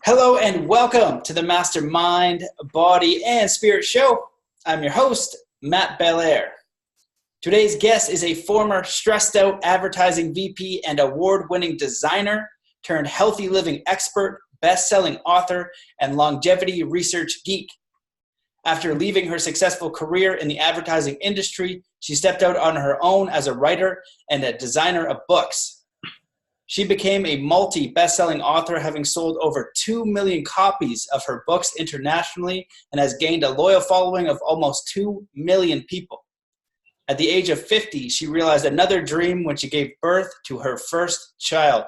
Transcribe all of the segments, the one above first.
Hello and welcome to the Mastermind, Body, and Spirit Show. I'm your host, Matt Belair. Today's guest is a former stressed out advertising VP and award-winning designer turned healthy living expert, best-selling author, and longevity research geek. After leaving her successful career in the advertising industry, she stepped out on her own as a writer and a designer of books. She became a multi-best-selling author, having sold over 2 million copies of her books internationally and has gained a loyal following of almost 2 million people. At the age of 50, she realized another dream when she gave birth to her first child.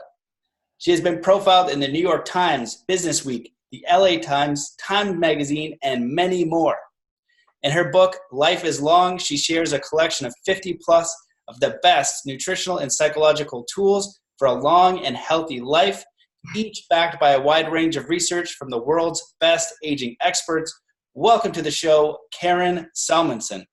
She has been profiled in the New York Times, Business Week, the LA Times, Time Magazine, and many more. In her book, Life is Long, she shares a collection of 50 plus of the best nutritional and psychological tools for a long and healthy life, each backed by a wide range of research from the world's best aging experts. Welcome to the show, Karen Salmansohn.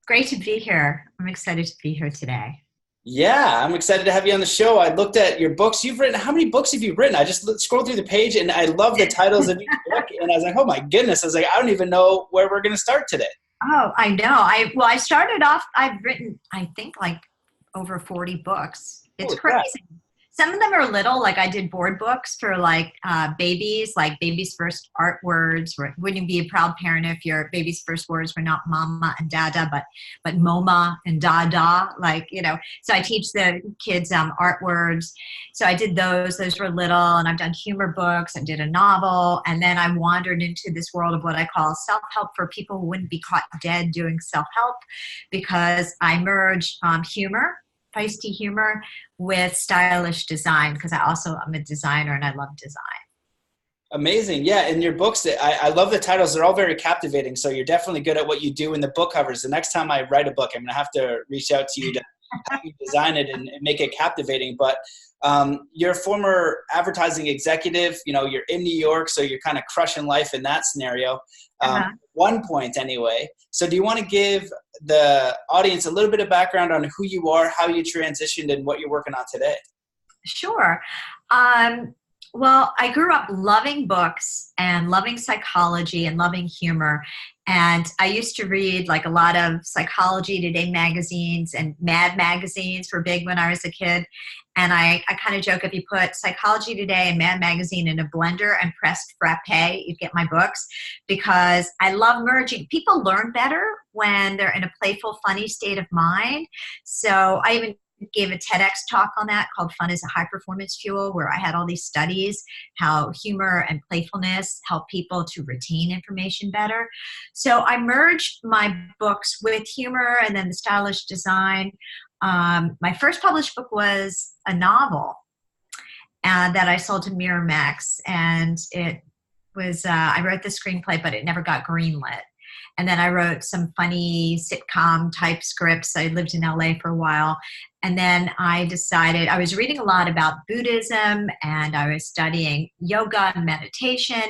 Great to be here. I'm excited to be here today. Yeah, I'm excited to have you on the show. I looked at your books. You've written, how many books have you written? I just scrolled through the page and I love the titles of each book. And I was like, oh my goodness. I was like, I don't even know where we're going to start today. Oh, I know. I started off, I've written, I think like over 40 books. It's crazy. Some of them are little, like I did board books for babies, like baby's first art words. Wouldn't you be a proud parent if your baby's first words were not mama and dada, but moma and dada, so I teach the kids art words. So I did those were little, and I've done humor books. I did a novel, and then I wandered into this world of what I call self-help for people who wouldn't be caught dead doing self-help, because I merge humor, feisty humor, with stylish design, because I'm a designer and I love design. Amazing. Yeah, in your books, I love the titles. They're all very captivating, so you're definitely good at what you do in the book covers. The next time I write a book, I'm going to have to reach out to you to help you design it and make it captivating. But you're a former advertising executive. You're in New York, so you're kind of crushing life in that scenario. One point anyway. So do you want to give the audience a little bit of background on who you are, how you transitioned, and what you're working on today? Sure. Well, I grew up loving books and loving psychology and loving humor. And I used to read a lot of Psychology Today magazines, and Mad magazines were big when I was a kid. And I kind of joke, if you put Psychology Today and Mad magazine in a blender and pressed frappe, you'd get my books, because I love merging. People learn better when they're in a playful, funny state of mind. So I even gave a TEDx talk on that called Fun is a High Performance Fuel, where I had all these studies, how humor and playfulness help people to retain information better. So I merged my books with humor and then the stylish design. My first published book was a novel that I sold to Miramax, and it was, I wrote the screenplay, but it never got greenlit. And then I wrote some funny sitcom type scripts. I lived in LA for a while. And then I decided, I was reading a lot about Buddhism, and I was studying yoga and meditation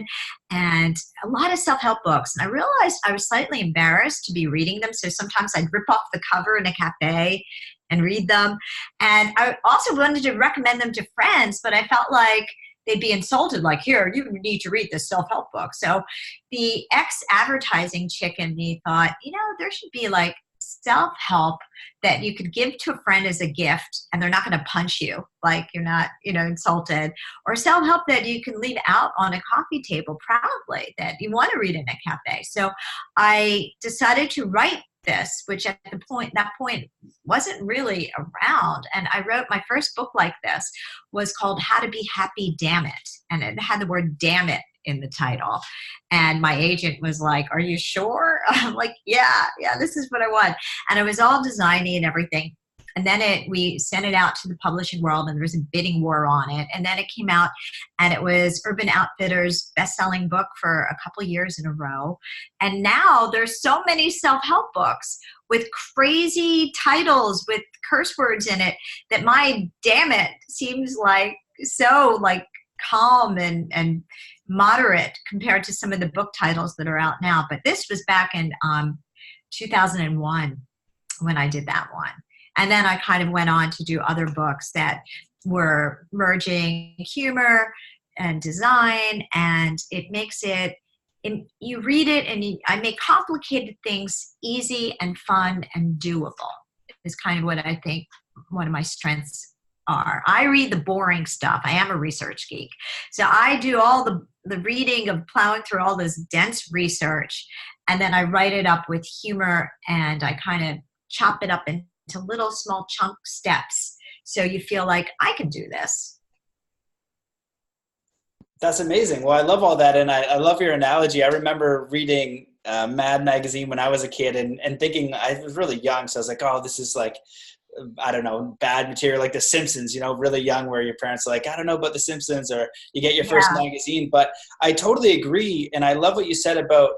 and a lot of self-help books. And I realized I was slightly embarrassed to be reading them. So sometimes I'd rip off the cover in a cafe and read them. And I also wanted to recommend them to friends, but I felt like they'd be insulted, like, here, you need to read this self-help book. So the ex-advertising chick in me thought, there should be self-help that you could give to a friend as a gift, and they're not going to punch you, like you're not, insulted, or self-help that you can leave out on a coffee table proudly, that you want to read in a cafe. So I decided to write this, which at that point wasn't really around. And I wrote my first book like this, was called How to Be Happy, Damn It. And it had the word damn it in the title. And my agent was like, are you sure? I'm like, yeah, this is what I want. And it was all designy and everything. And then we sent it out to the publishing world, and there was a bidding war on it. And then it came out, and it was Urban Outfitters' best-selling book for a couple of years in a row. And now there's so many self-help books with crazy titles with curse words in it that my damn it seems so calm and moderate compared to some of the book titles that are out now. But this was back in 2001 when I did that one. And then I kind of went on to do other books that were merging humor, and design, and it makes it, you read it and I make complicated things easy and fun and doable is kind of what I think one of my strengths are. I read the boring stuff. I am a research geek. So I do all the reading of plowing through all this dense research, and then I write it up with humor, and I kind of chop it up into little small chunk steps. So you feel like I can do this. That's amazing. Well, I love all that. And I love your analogy. I remember reading Mad magazine when I was a kid and thinking, I was really young. So I was like, oh, this is like, I don't know, bad material like The Simpsons, really young, where your parents are like, I don't know about The Simpsons, or you get your first magazine. But I totally agree. And I love what you said about,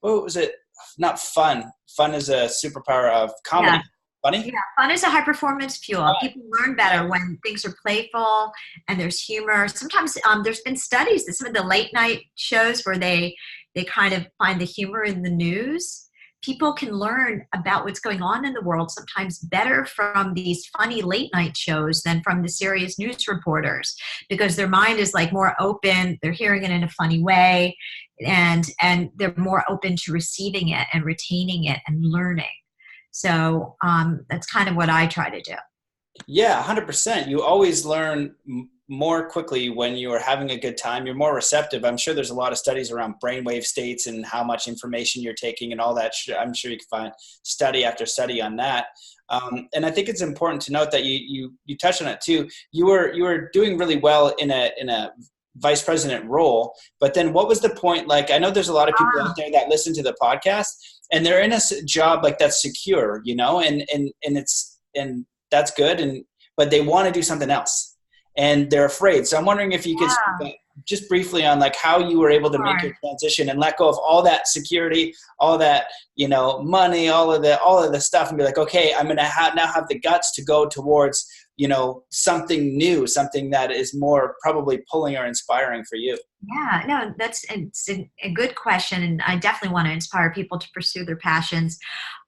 what was it? Not fun. Fun is a superpower of comedy. Yeah. Funny? Yeah, fun is a high performance fuel. People learn better when things are playful and there's humor. Sometimes there's been studies that some of the late night shows where they kind of find the humor in the news. People can learn about what's going on in the world sometimes better from these funny late night shows than from the serious news reporters, because their mind is like more open. They're hearing it in a funny way, and they're more open to receiving it and retaining it and learning. So that's kind of what I try to do. Yeah, 100%. You always learn more quickly when you are having a good time. You're more receptive. I'm sure there's a lot of studies around brainwave states and how much information you're taking and all that. I'm sure you can find study after study on that. And I think it's important to note that you touched on it too. You were doing really well in a vice president role, but then what was the point? Like, I know there's a lot of people out there that listen to the podcast and they're in a job like that's secure, and that's good. But they want to do something else and they're afraid. So I'm wondering if you could speak just briefly on like how you were able to make your transition and let go of all that security, all that, money, all of the stuff, and be like, okay, I'm going to now have the guts to go towards, something new, something that is more probably pulling or inspiring for you. Yeah, no, it's a good question. And I definitely want to inspire people to pursue their passions.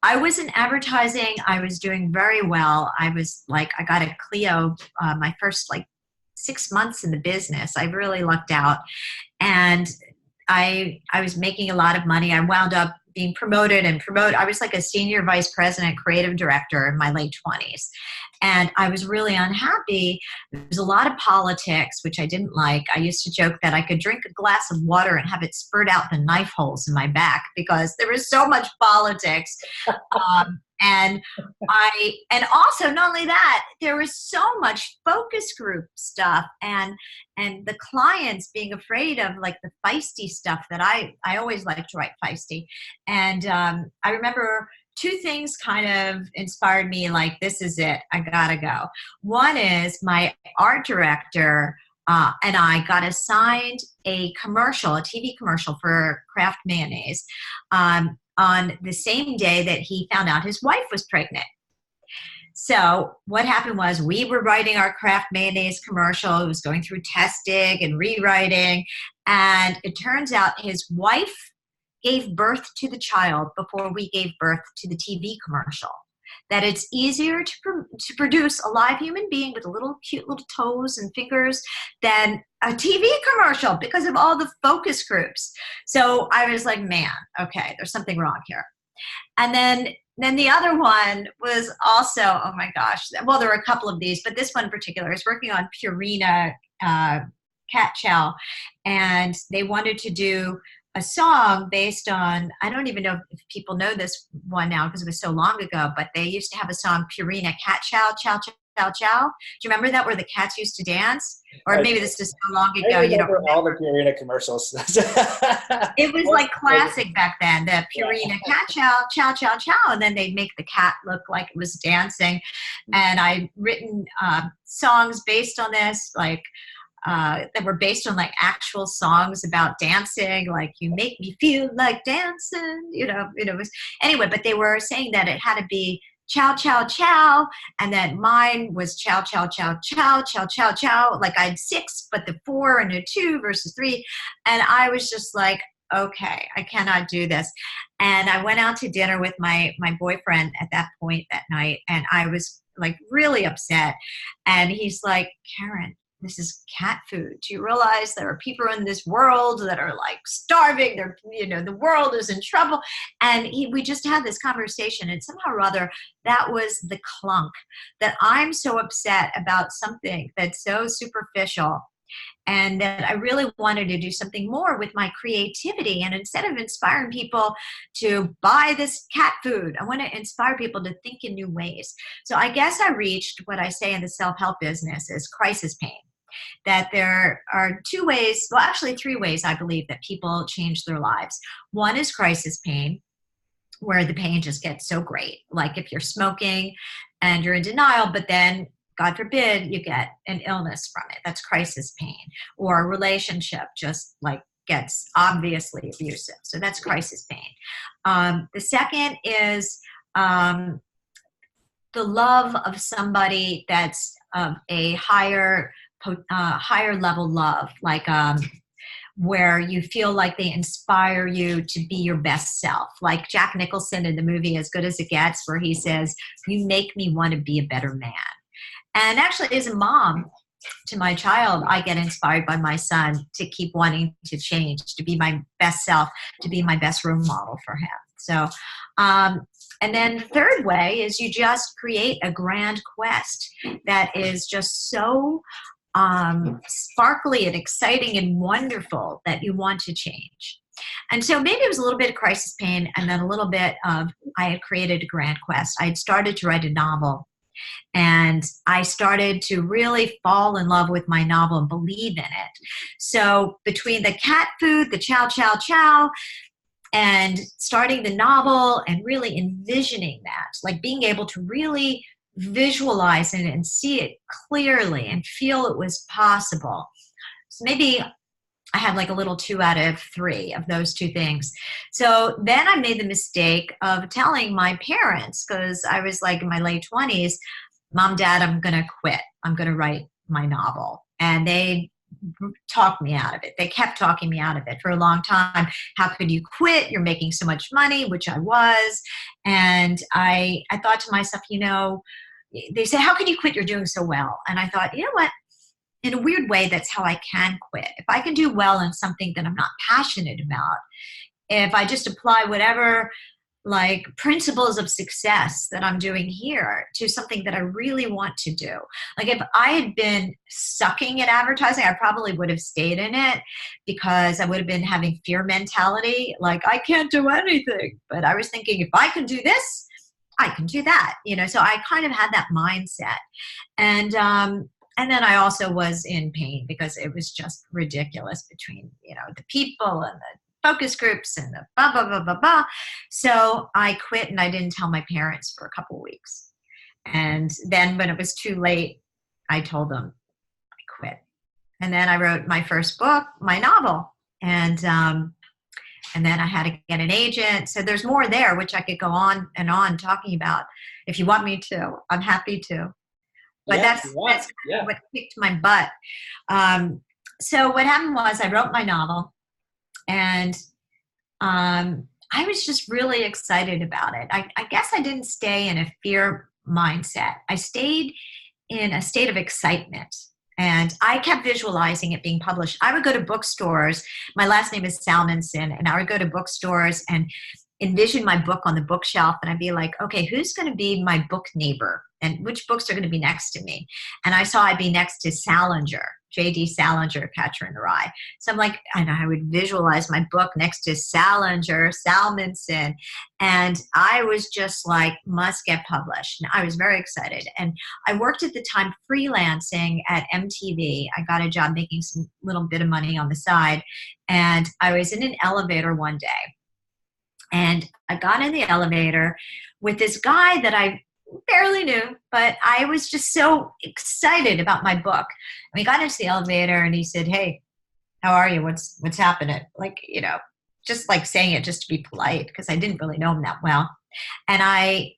I was in advertising. I was doing very well. I got a Clio my first 6 months in the business. I really lucked out. And I was making a lot of money. I wound up being promoted. I was like a senior vice president, creative director in my late 20s. And I was really unhappy. There was a lot of politics, which I didn't like. I used to joke that I could drink a glass of water and have it spurt out the knife holes in my back because there was so much politics. And also not only that, there was so much focus group stuff and the clients being afraid of the feisty stuff that I always like to write feisty. And I remember two things kind of inspired me, this is it, I gotta go. One is my art director and I got assigned a TV commercial for Kraft mayonnaise on the same day that he found out his wife was pregnant. So what happened was we were writing our Kraft mayonnaise commercial. It was going through testing and rewriting. And it turns out his wife gave birth to the child before we gave birth to the TV commercial. That it's easier to produce a live human being with cute little toes and fingers than a TV commercial because of all the focus groups. So I was like, man, okay, there's something wrong here. And then the other one was also, oh my gosh, well, there were a couple of these, but this one in particular, I was working on Purina cat chow, and they wanted to do a song based on, I don't even know if people know this one now because it was so long ago, but they used to have a song, Purina cat chow, chow, chow, chow. Do you remember that, where the cats used to dance? Or maybe this is so long ago. I remember all the Purina commercials. It was classic back then, the Purina cat chow, chow, chow, chow. And then they'd make the cat look like it was dancing. And I'd written songs based on this, that were based on actual songs about dancing, you make me feel like dancing, it was anyway, but they were saying that it had to be chow, chow, chow, and that mine was chow, chow, chow, chow, chow, chow, chow. I had 6, but the 4 and a 2 versus 3. And I was just like, okay, I cannot do this. And I went out to dinner with my boyfriend at that point that night. And I was really upset. And he's like, Karen, this is cat food. Do you realize there are people in this world that are like starving? They're, the world is in trouble. And we just had this conversation, and somehow or other, that was the clunk, that I'm so upset about something that's so superficial, and that I really wanted to do something more with my creativity. And instead of inspiring people to buy this cat food, I want to inspire people to think in new ways. So I guess I reached what I say in the self-help business is crisis pain. That there are two ways, well, actually three ways, I believe, that people change their lives. One is crisis pain, where the pain just gets so great. Like if you're smoking and you're in denial, but then God forbid you get an illness from it. That's crisis pain. Or a relationship just like gets obviously abusive. So that's crisis pain. The second is the love of somebody that's a higher level love, like where you feel like they inspire you to be your best self. Like Jack Nicholson in the movie As Good as It Gets, where he says, "You make me want to be a better man." And actually, as a mom to my child, I get inspired by my son to keep wanting to change, to be my best self, to be my best role model for him. So, and then the third way is you just create a grand quest that is just so sparkly and exciting and wonderful that you want to change. And so maybe it was a little bit of crisis pain, and then a little bit of, I had created a grand quest. I had started to write a novel, and I started to really fall in love with my novel and believe in it. So between the cat food, the chow, chow, chow, and starting the novel and really envisioning that, like being able to really visualize it and see it clearly and feel it was possible. So maybe I had like a little 2 out of 3 of those two things. So then I made the mistake of telling my parents, because I was like in my late 20s, Mom, Dad, I'm going to quit. I'm going to write my novel. And they talked me out of it. They kept talking me out of it for a long time. How could you quit? You're making so much money, which I was. And I thought to myself, they say, how can you quit? You're doing so well. And I thought, you know what? In a weird way, that's how I can quit. If I can do well in something that I'm not passionate about, if I just apply whatever like principles of success that I'm doing here to something that I really want to do. Like if I had been sucking at advertising, I probably would have stayed in it because I would have been having fear mentality. Like I can't do anything, but I was thinking if I can do this, I can do that. So I kind of had that mindset. And then I also was in pain because it was just ridiculous between, the people and the focus groups and the blah, blah, blah, blah, blah. So I quit and I didn't tell my parents for a couple of weeks. And then when it was too late, I told them I quit. And then I wrote my first book, my novel. And then I had to get an agent. So there's more there, which I could go on and on talking about. If you want me to, I'm happy to. But that's what kicked my butt. So what happened was I wrote my novel, and I was just really excited about it. I guess I didn't stay in a fear mindset. I stayed in a state of excitement. And I kept visualizing it being published. I would go to bookstores. My last name is Salmansohn. And I would go to bookstores and envision my book on the bookshelf. And I'd be like, okay, who's going to be my book neighbor? And which books are going to be next to me? And I saw I'd be next to Salinger, J.D. Salinger, Catcher in the Rye. So I'm like, and I would visualize my book next to Salinger, Salmansohn. And I was just like, must get published. And I was very excited. And I worked at the time freelancing at MTV. I got a job making some little bit of money on the side. And I was in an elevator one day. And I got in the elevator with this guy that I barely knew, but I was just so excited about my book. And we got into the elevator and he said, hey, how are you? What's happening? Like, just like saying it just to be polite because I didn't really know him that well. And I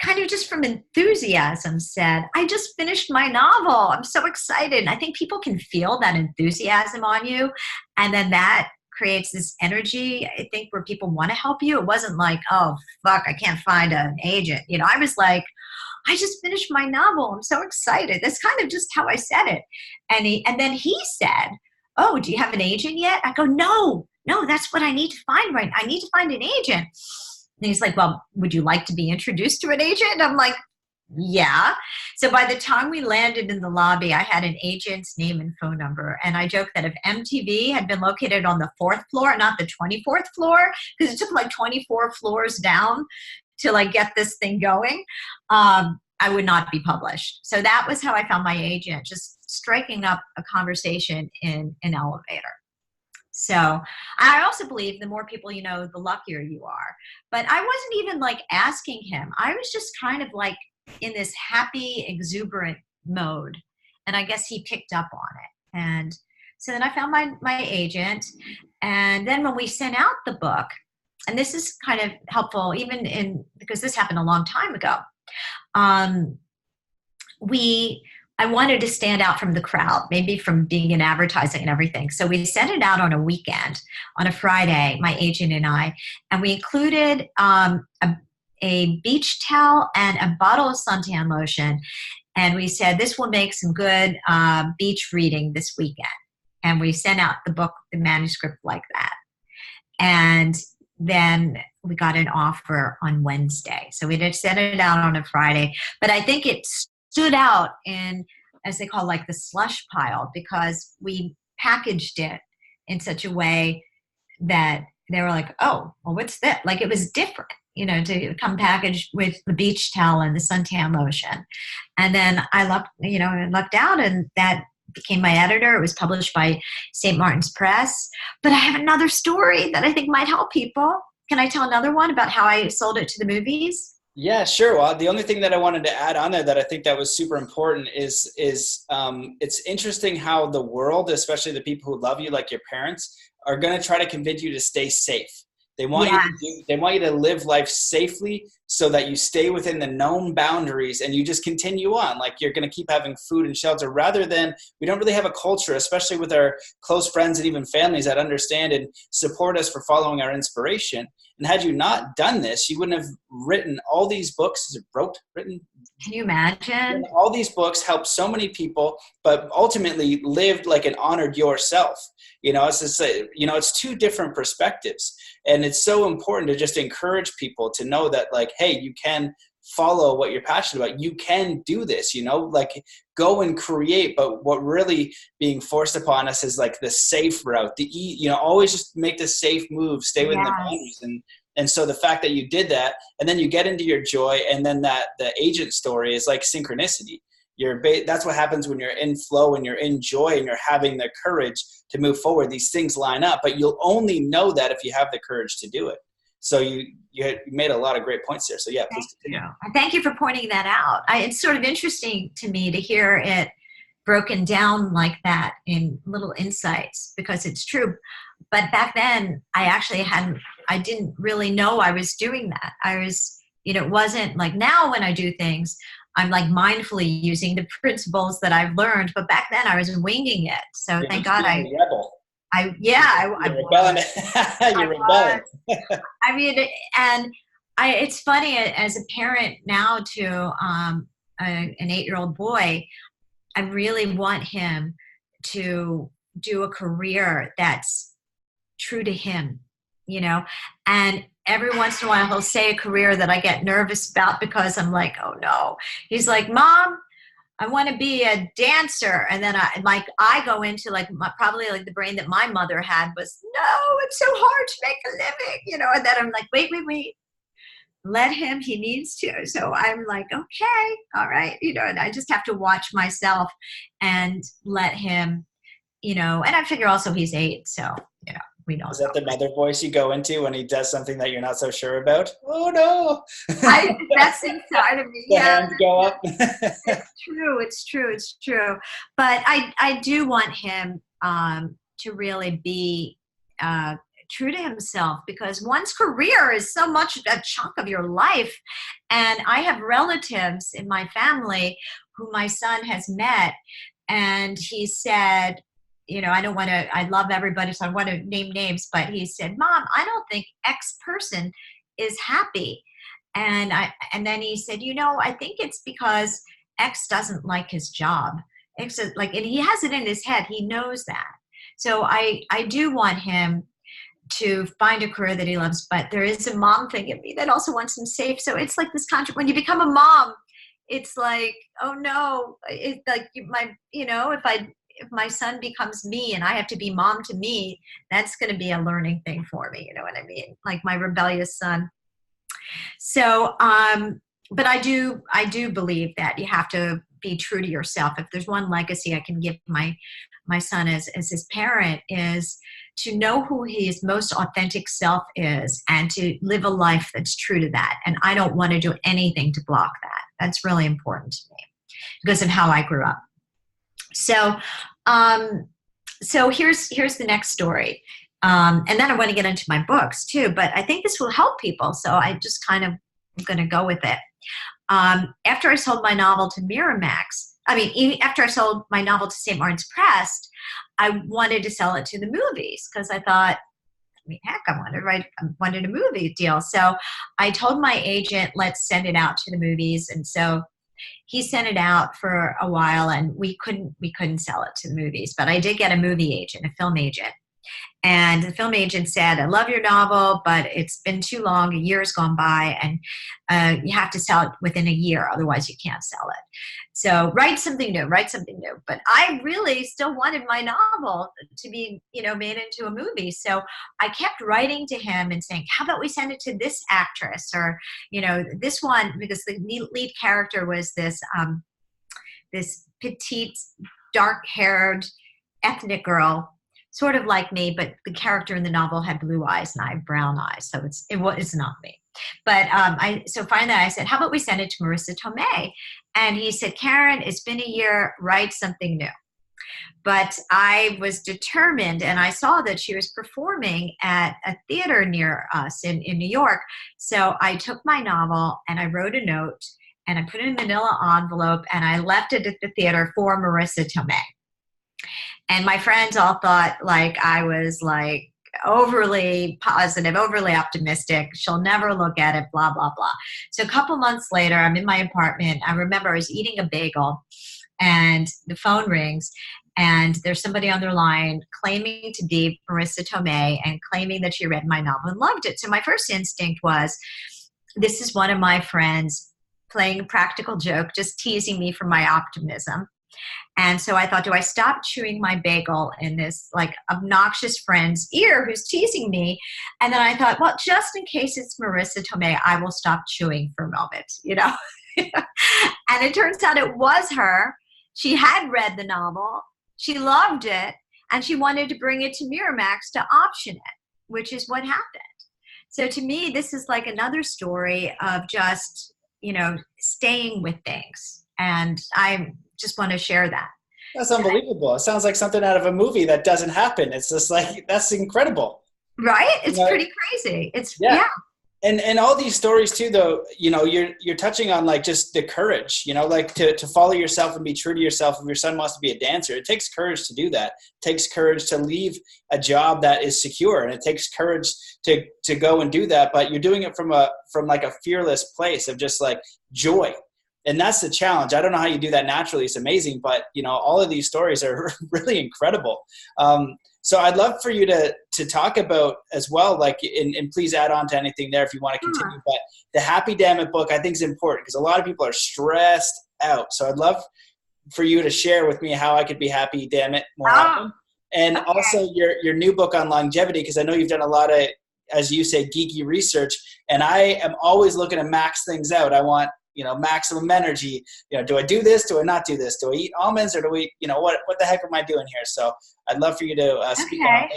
kind of just from enthusiasm said, I just finished my novel. I'm so excited. And I think people can feel that enthusiasm on you. And then that creates this energy, I think, where people want to help you. It wasn't like, oh, fuck, I can't find an agent. I was like, I just finished my novel. I'm so excited. That's kind of just how I said it. And then he said, oh, do you have an agent yet? I go, no, that's what I need to find right now. I need to find an agent. And he's like, well, would you like to be introduced to an agent? And I'm like, yeah. So by the time we landed in the lobby, I had an agent's name and phone number. And I joked that if MTV had been located on the 4th floor, not the 24th floor, because it took like 24 floors down to like get this thing going, I would not be published. So that was how I found my agent, just striking up a conversation in an elevator. So I also believe the more people you know, the luckier you are. But I wasn't even like asking him. I was just kind of like in this happy, exuberant mode. And I guess he picked up on it. And so then I found my agent. And then when we sent out the book, and this is kind of helpful because this happened a long time ago. I wanted to stand out from the crowd, maybe from being in advertising and everything. So we sent it out on a weekend, on a Friday, my agent and I, and we included a beach towel and a bottle of suntan lotion. And we said, this will make some good beach reading this weekend. And we sent out the book, the manuscript like that. And then we got an offer on Wednesday. So we did send it out on a Friday. But I think it stood out in, as they call like the slush pile, because we packaged it in such a way that they were like, oh, well, what's that? Like it was different, to come packaged with the beach towel and the suntan lotion. And then I lucked out, and that became my editor. It was published by St. Martin's Press. But I have another story that I think might help people. Can I tell another one about how I sold it to the movies? Yeah, sure. Well, the only thing that I wanted to add on there that I think that was super important is it's interesting how the world, especially the people who love you, like your parents, are going to try to convince you to stay safe. They want you to live life safely so that you stay within the known boundaries and you just continue on. Like you're going to keep having food and shelter, rather than, we don't really have a culture, especially with our close friends and even families, that understand and support us for following our inspiration. And had you not done this, you wouldn't have written all these books. Is it written? Can you imagine? All these books helped so many people, but ultimately lived like and honored yourself. It's just, it's two different perspectives. And it's so important to just encourage people to know that, like, hey, you can follow what you're passionate about. You can do this, like go and create. But what really being forced upon us is like the safe route, always just make the safe move, stay within the boundaries. And so the fact that you did that, and then you get into your joy, and then that the agent story is like synchronicity. That's what happens when you're in flow and you're in joy and you're having the courage to move forward. These things line up, but you'll only know that if you have the courage to do it. So you made a lot of great points there. So yeah, please continue. Thank you for pointing that out. It's sort of interesting to me to hear it broken down like that in little insights, because it's true. But back then, I didn't really know I was doing that. It wasn't like now when I do things, I'm like mindfully using the principles that I've learned. But back then I was winging it. So thank God rebel. You're rebelling. You're rebelling. It's funny, as a parent now to an 8-year-old boy, I really want him to do a career that's true to him, and every once in a while he'll say a career that I get nervous about, because I'm like, oh no. He's like, Mom, I want to be a dancer. And then I go into probably like the brain that my mother had was, no, it's so hard to make a living, and then I'm like, wait, let him, he needs to. So I'm like, okay, all right. And I just have to watch myself and let him, and I figure also he's 8. So, we don't. Is that the mother voice you go into when he does something that you're not so sure about? Oh no. That's inside of me. The hands go up. It's true. But I do want him to really be true to himself, because one's career is so much a chunk of your life. And I have relatives in my family who my son has met, and he said, I love everybody, so I want to name names, but he said, Mom, I don't think X person is happy. And then he said, I think it's because X doesn't like his job. X is like, and he has it in his head. He knows that. So I do want him to find a career that he loves, but there is a mom thing in me that also wants him safe. So it's like this contract. When you become a mom, it's like, oh no, it's like if my son becomes me and I have to be mom to me, that's going to be a learning thing for me. You know what I mean? Like my rebellious son. So, but I do believe that you have to be true to yourself. If there's one legacy I can give my son as his parent, is to know who his most authentic self is and to live a life that's true to that. And I don't want to do anything to block that. That's really important to me because of how I grew up. So, so here's the next story. And then I want to get into my books too, but I think this will help people. So I just kind of am going to go with it. After I sold my novel to Miramax, after I sold my novel to St. Martin's Press, I wanted to sell it to the movies because I thought, heck, I wanted a movie deal. So I told my agent, let's send it out to the movies. And so he sent it out for a while and we couldn't sell it to the movies, but I did get a movie agent, a film agent. And the film agent said, I love your novel, but it's been too long. A year's gone by and you have to sell it within a year. Otherwise you can't sell it. So write something new. But I really still wanted my novel to be, made into a movie. So I kept writing to him and saying, how about we send it to this actress or, this one, because the lead character was this petite, dark-haired ethnic girl, sort of like me, but the character in the novel had blue eyes and I have brown eyes. So it's not me. But so finally I said, how about we send it to Marissa Tomei? And he said, Karen, it's been a year, write something new. But I was determined, and I saw that she was performing at a theater near us in New York. So I took my novel and I wrote a note and I put it in a manila envelope and I left it at the theater for Marissa Tomei. And my friends all thought like I was like overly positive, overly optimistic. She'll never look at it, blah, blah, blah. So a couple months later, I'm in my apartment. I remember I was eating a bagel and the phone rings and there's somebody on their line claiming to be Marissa Tomei and claiming that she read my novel and loved it. So my first instinct was, this is one of my friends playing a practical joke, just teasing me for my optimism. And so I thought, do I stop chewing my bagel in this like obnoxious friend's ear who's teasing me? And then I thought, well, just in case it's Marissa Tomei, I will stop chewing for a moment, And it turns out it was her. She had read the novel. She loved it. And she wanted to bring it to Miramax to option it, which is what happened. So to me, this is like another story of just, staying with things. And I just want to share that. That's unbelievable. It sounds like something out of a movie that doesn't happen. It's just like, that's incredible. Right? It's pretty crazy. Yeah. And all these stories too, though, you're touching on like just the courage, like to follow yourself and be true to yourself. If your son wants to be a dancer, it takes courage to do that. It takes courage to leave a job that is secure, and it takes courage to go and do that. But you're doing it from like a fearless place of just like joy. And that's the challenge. I don't know how you do that naturally. It's amazing, but all of these stories are really incredible. So I'd love for you to talk about as well, like, and please add on to anything there if you want to continue. But the Happy Damn It book, I think, is important because a lot of people are stressed out. So I'd love for you to share with me how I could be happy, damn it, more often. And also your new book on longevity, because I know you've done a lot of, as you say, geeky research. And I am always looking to max things out. I want maximum energy. Do I do this? Do I not do this? Do I eat almonds or do we, what the heck am I doing here? So I'd love for you to speak on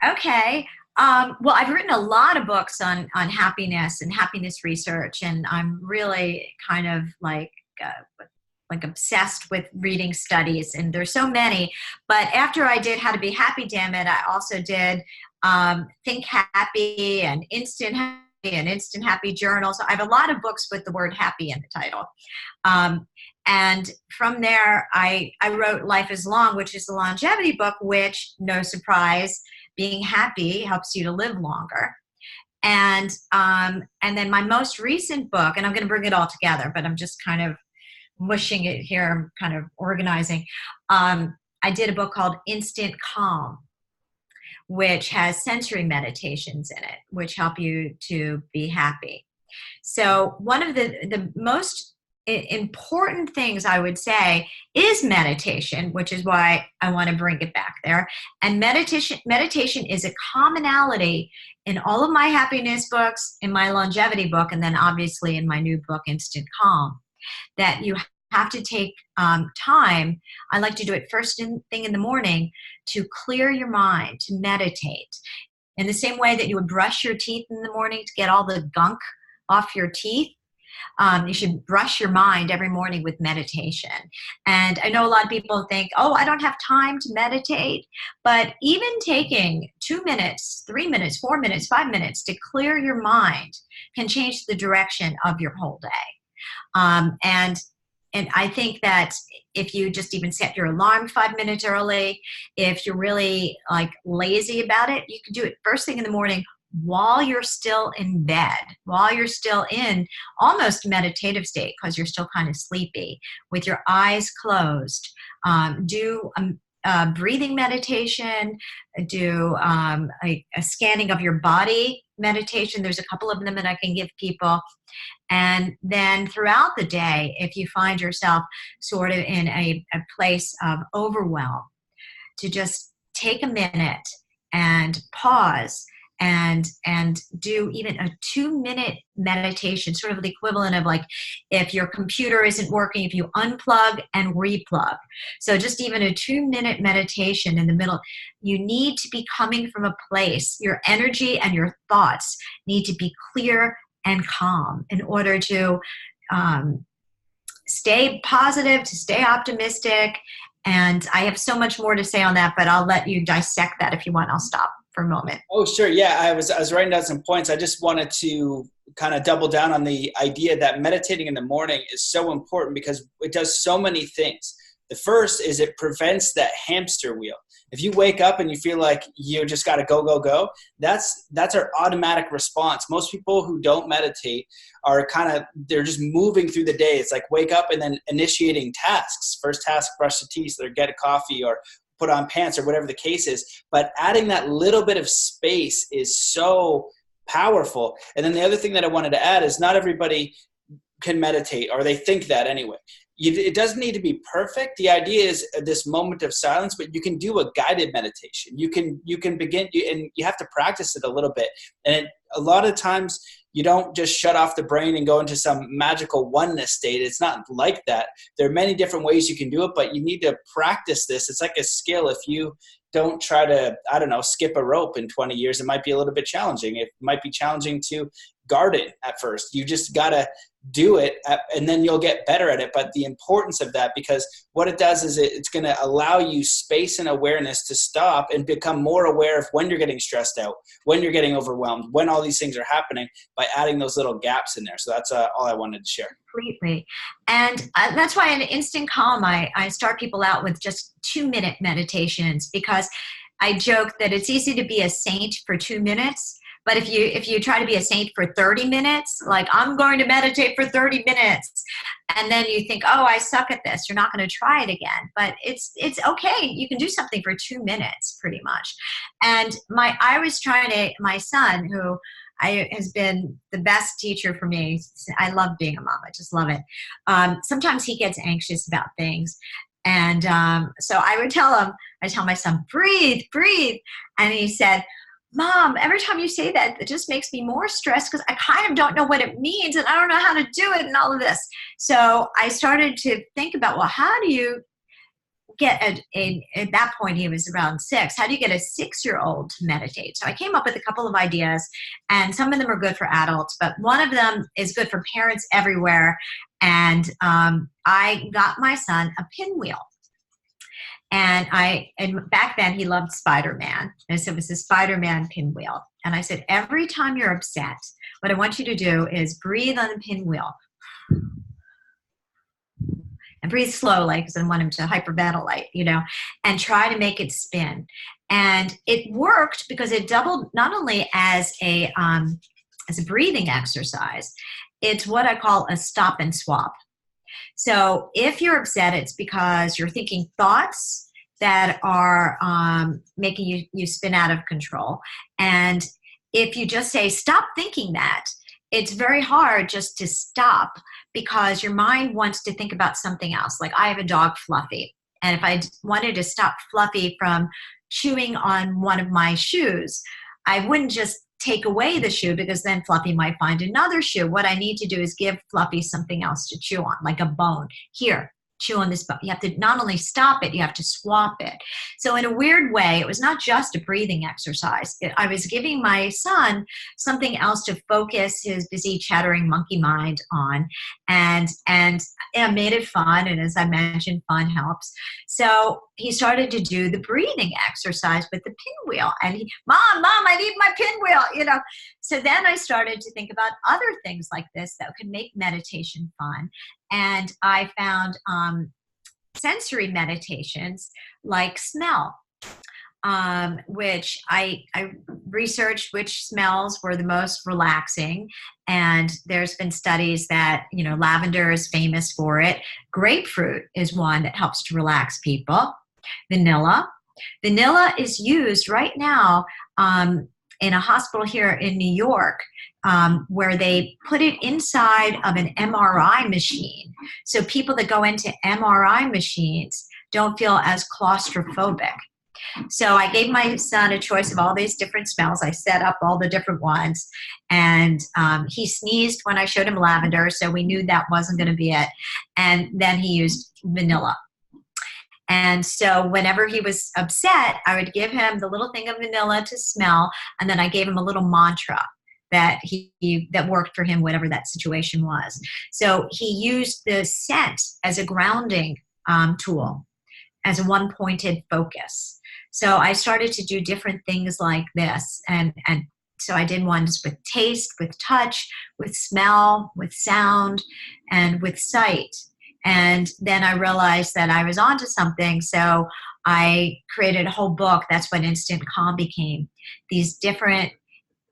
that. Okay. Well, I've written a lot of books on happiness and happiness research, and I'm really kind of like obsessed with reading studies, and there's so many. But after I did How to Be Happy, Damn It, I also did Think Happy and Instant Happy and Instant Happy Journal. So I have a lot of books with the word happy in the title. And from there, I wrote Life is Long, which is the longevity book, which, no surprise, being happy helps you to live longer. And then my most recent book, and I'm going to bring it all together, but I'm just kind of mushing it here. I'm kind of organizing. I did a book called Instant Calm, which has sensory meditations in it, which help you to be happy. So one of the most important things I would say is meditation, which is why I want to bring it back there. And meditation is a commonality in all of my happiness books, in my longevity book, and then obviously in my new book, Instant Calm, that you have to take time. I like to do it first thing in the morning to clear your mind, to meditate. In the same way that you would brush your teeth in the morning to get all the gunk off your teeth, you should brush your mind every morning with meditation. And I know a lot of people think, oh, I don't have time to meditate. But even taking 2 minutes, 3 minutes, 4 minutes, 5 minutes to clear your mind can change the direction of your whole day. And I think that if you just even set your alarm 5 minutes early, if you're really like lazy about it, you can do it first thing in the morning while you're still in bed, while you're still in almost meditative state because you're still kind of sleepy, with your eyes closed. Do a breathing meditation, do a scanning of your body meditation. There's a couple of them that I can give people. And then throughout the day, if you find yourself sort of in a place of overwhelm, to just take a minute and pause and do even a 2-minute meditation, sort of the equivalent of like if your computer isn't working, if you unplug and replug. So just even a 2-minute meditation in the middle. You need to be coming from a place, your energy and your thoughts need to be clear and calm in order to stay positive, to stay optimistic. And I have so much more to say on that, but I'll let you dissect that if you want. I'll stop for a moment. Oh, sure. Yeah, I was writing down some points. I just wanted to kind of double down on the idea that meditating in the morning is so important because it does so many things. The first is it prevents that hamster wheel. If you wake up and you feel like you just got to go, that's our automatic response. Most people who don't meditate are they're just moving through the day. It's like wake up and then initiating tasks. First task, brush the teeth or get a coffee or put on pants or whatever the case is. But adding that little bit of space is so powerful. And then the other thing that I wanted to add is not everybody can meditate, or they think that anyway. It doesn't need to be perfect. The idea is this moment of silence, but you can do a guided meditation. You can begin, and you have to practice it a little bit. And a lot of times you don't just shut off the brain and go into some magical oneness state. It's not like that. There are many different ways you can do it, but you need to practice this. It's like a skill. If you don't try to, skip a rope in 20 years, it might be a little bit challenging. It might be challenging to garden at first. You just got to do it and then you'll get better at it. But the importance of that, because what it does is it's going to allow you space and awareness to stop and become more aware of when you're getting stressed out, when you're getting overwhelmed, when all these things are happening, by adding those little gaps in there. So that's all I wanted to share. Completely. And that's why in Instant Calm, I start people out with just 2-minute meditations, because I joke that it's easy to be a saint for 2 minutes. But if you try to be a saint for 30 minutes, like I'm going to meditate for 30 minutes, and then you think, oh, I suck at this, you're not going to try it again. But it's okay. You can do something for 2 minutes pretty much. And my son, who has been the best teacher for me. I love being a mom. I just love it. Sometimes he gets anxious about things. And so I tell my son, breathe. And he said, Mom, every time you say that, it just makes me more stressed because I kind of don't know what it means and I don't know how to do it and all of this. So I started to think about, well, how do you get at that point, he was around 6, how do you get a 6-year-old to meditate? So I came up with a couple of ideas, and some of them are good for adults, but one of them is good for parents everywhere. And I got my son a pinwheel. And back then he loved Spider-Man. And so it was a Spider-Man pinwheel. And I said, every time you're upset, what I want you to do is breathe on the pinwheel. And breathe slowly, because I want him to hyperventilate, and try to make it spin. And it worked because it doubled not only as a breathing exercise, it's what I call a stop and swap. So if you're upset, it's because you're thinking thoughts that are making you spin out of control. And if you just say, stop thinking that, it's very hard just to stop because your mind wants to think about something else. Like I have a dog, Fluffy. And if I wanted to stop Fluffy from chewing on one of my shoes, I wouldn't just take away the shoe because then Fluffy might find another shoe. What I need to do is give Fluffy something else to chew on, like a bone. Here, chew on this bone. You have to not only stop it, you have to swap it. So in a weird way, it was not just a breathing exercise. I was giving my son something else to focus his busy chattering monkey mind on, and it made it fun. And as I mentioned, fun helps. So he started to do the breathing exercise with the pinwheel, and Mom, I need my pinwheel, So then I started to think about other things like this that could make meditation fun. And I found sensory meditations like smell, which I researched which smells were the most relaxing. And there's been studies that, lavender is famous for it. Grapefruit is one that helps to relax people. Vanilla is used right now in a hospital here in New York, where they put it inside of an MRI machine. So people that go into MRI machines don't feel as claustrophobic. So I gave my son a choice of all these different smells. I set up all the different ones, and he sneezed when I showed him lavender, so we knew that wasn't going to be it. And then he used vanilla. And so whenever he was upset, I would give him the little thing of vanilla to smell, and then I gave him a little mantra that that worked for him, whatever that situation was. So he used the scent as a grounding tool, as a one-pointed focus. So I started to do different things like this, and so I did ones with taste, with touch, with smell, with sound, and with sight. And then I realized that I was onto something, so I created a whole book. That's when Instant Calm became. These different,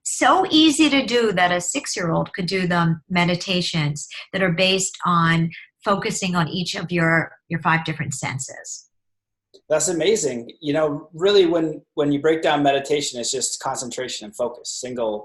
so easy to do that a 6-year-old could do them, meditations that are based on focusing on each of your 5 different senses. That's amazing. Really when you break down meditation, it's just concentration and focus,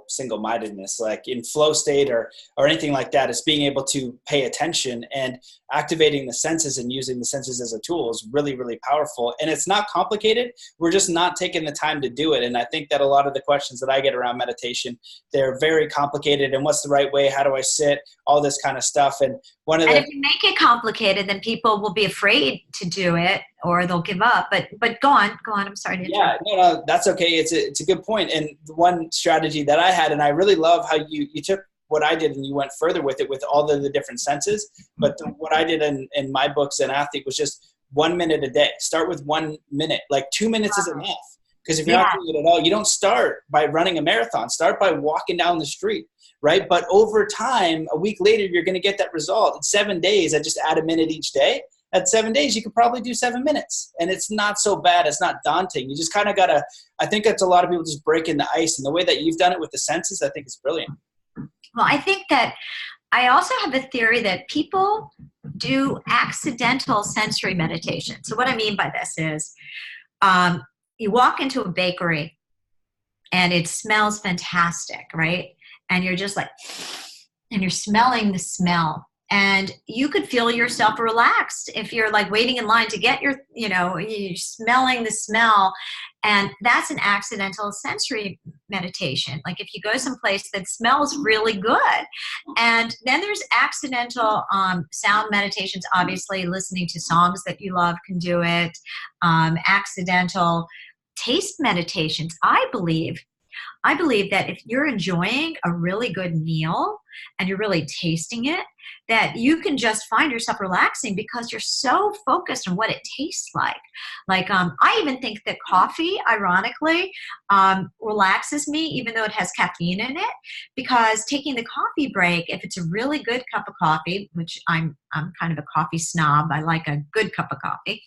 single-mindedness, like in flow state or anything like that. It's being able to pay attention and activating the senses and using the senses as a tool is really, really powerful. And it's not complicated. We're just not taking the time to do it. And I think that a lot of the questions that I get around meditation, they're very complicated. And what's the right way? How do I sit? All this kind of stuff. And if you make it complicated, then people will be afraid to do it or they'll give up. But go on. I'm sorry to interrupt. Yeah, no, that's okay. It's a good point. And the one strategy that I had, and I really love how you took what I did and you went further with it with all the different senses. But what I did in my books and Athlete was just 1 minute a day. Start with 1 minute. Like 2 minutes is enough. Because if you're not doing it at all, you don't start by running a marathon. Start by walking down the street, right? But over time, a week later, you're going to get that result. In 7 days, I just add a minute each day. At 7 days, you could probably do 7 minutes. And it's not so bad. It's not daunting. You just kind of got to, I think that's a lot of people just breaking the ice. And the way that you've done it with the senses, I think is brilliant. Well, I think that I also have a theory that people do accidental sensory meditation. So what I mean by this is you walk into a bakery and it smells fantastic, right? And you're just like, and you're smelling the smell. And you could feel yourself relaxed if you're like waiting in line to get you're smelling the smell. And that's an accidental sensory meditation. Like if you go someplace that smells really good. And then there's accidental sound meditations. Obviously, listening to songs that you love can do it. Accidental taste meditations. I believe that if you're enjoying a really good meal, and you're really tasting it, that you can just find yourself relaxing because you're so focused on what it tastes like. I even think that coffee, ironically, relaxes me, even though it has caffeine in it, because taking the coffee break, if it's a really good cup of coffee, which I'm kind of a coffee snob, I like a good cup of coffee,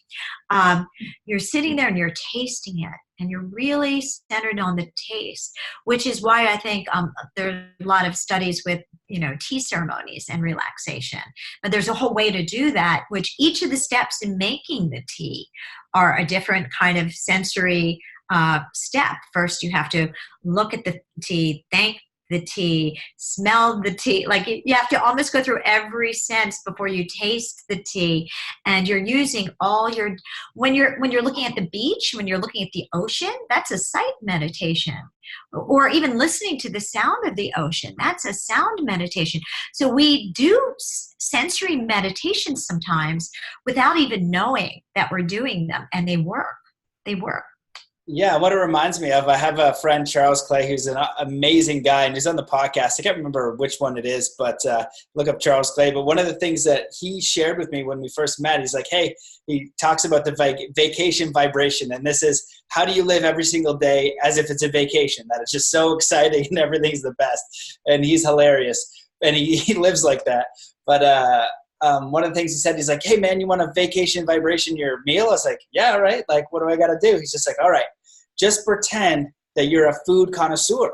you're sitting there and you're tasting it, and you're really centered on the taste, which is why I think there are a lot of studies with, tea ceremonies and relaxation. But there's a whole way to do that, which each of the steps in making the tea are a different kind of sensory step. First, you have to look at the tea, thank the tea, smell the tea. Like you have to almost go through every sense before you taste the tea. And you're using all your, when you're looking at the beach, when you're looking at the ocean, that's a sight meditation. Or even listening to the sound of the ocean, that's a sound meditation. So we do sensory meditations sometimes without even knowing that we're doing them, and they work. They work. Yeah, what it reminds me of, I have a friend, Charles Clay, who's an amazing guy, and he's on the podcast. I can't remember which one it is, but look up Charles Clay. But one of the things that he shared with me when we first met, he's like, hey, he talks about the vacation vibration. And this is, how do you live every single day as if it's a vacation, that it's just so exciting and everything's the best. And he's hilarious. And he lives like that. But one of the things he said, he's like, hey man, you want a vacation vibration your meal? I was like, yeah, right. Like, what do I got to do? He's just like, all right, just pretend that you're a food connoisseur.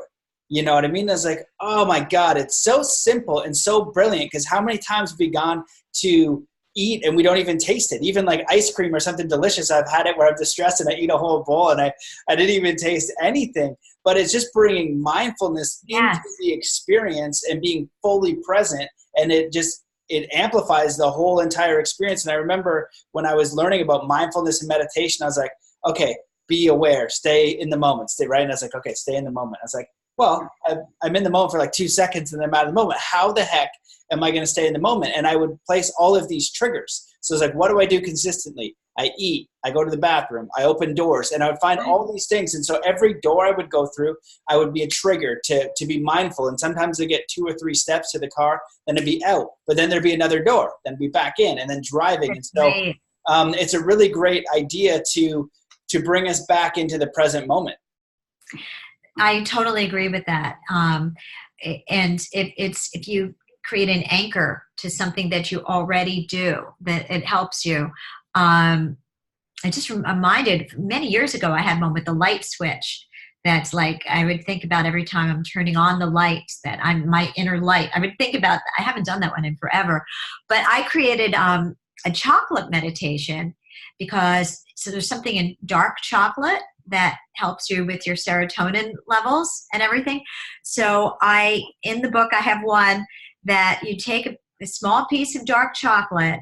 You know what I mean? I was like, oh my God, it's so simple and so brilliant. Because how many times have we gone to eat and we don't even taste it? Even like ice cream or something delicious. I've had it where I'm distressed and I eat a whole bowl and I didn't even taste anything. But it's just bringing mindfulness into the experience and being fully present. And it amplifies the whole entire experience. And I remember when I was learning about mindfulness and meditation, I was like, okay, be aware, stay in the moment, stay right. And I was like, okay, stay in the moment. I was like, well, I'm in the moment for like 2 seconds and then I'm out of the moment. How the heck am I going to stay in the moment? And I would place all of these triggers. So it's like, what do I do consistently? I eat, I go to the bathroom, I open doors, and I would find all these things. And so every door I would go through, I would be a trigger to be mindful. And sometimes I get 2 or 3 steps to the car, then it'd be out, but then there'd be another door, then be back in, and then driving. And so it's a really great idea to bring us back into the present moment. I totally agree with that. And if you create an anchor to something that you already do, that it helps you. I just reminded many years ago, I had one with the light switch. That's like, I would think about every time I'm turning on the lights, that I'm my inner light. I would think about, I haven't done that one in forever, but I created a chocolate meditation because, so there's something in dark chocolate that helps you with your serotonin levels and everything. So in the book, I have one that you take a small piece of dark chocolate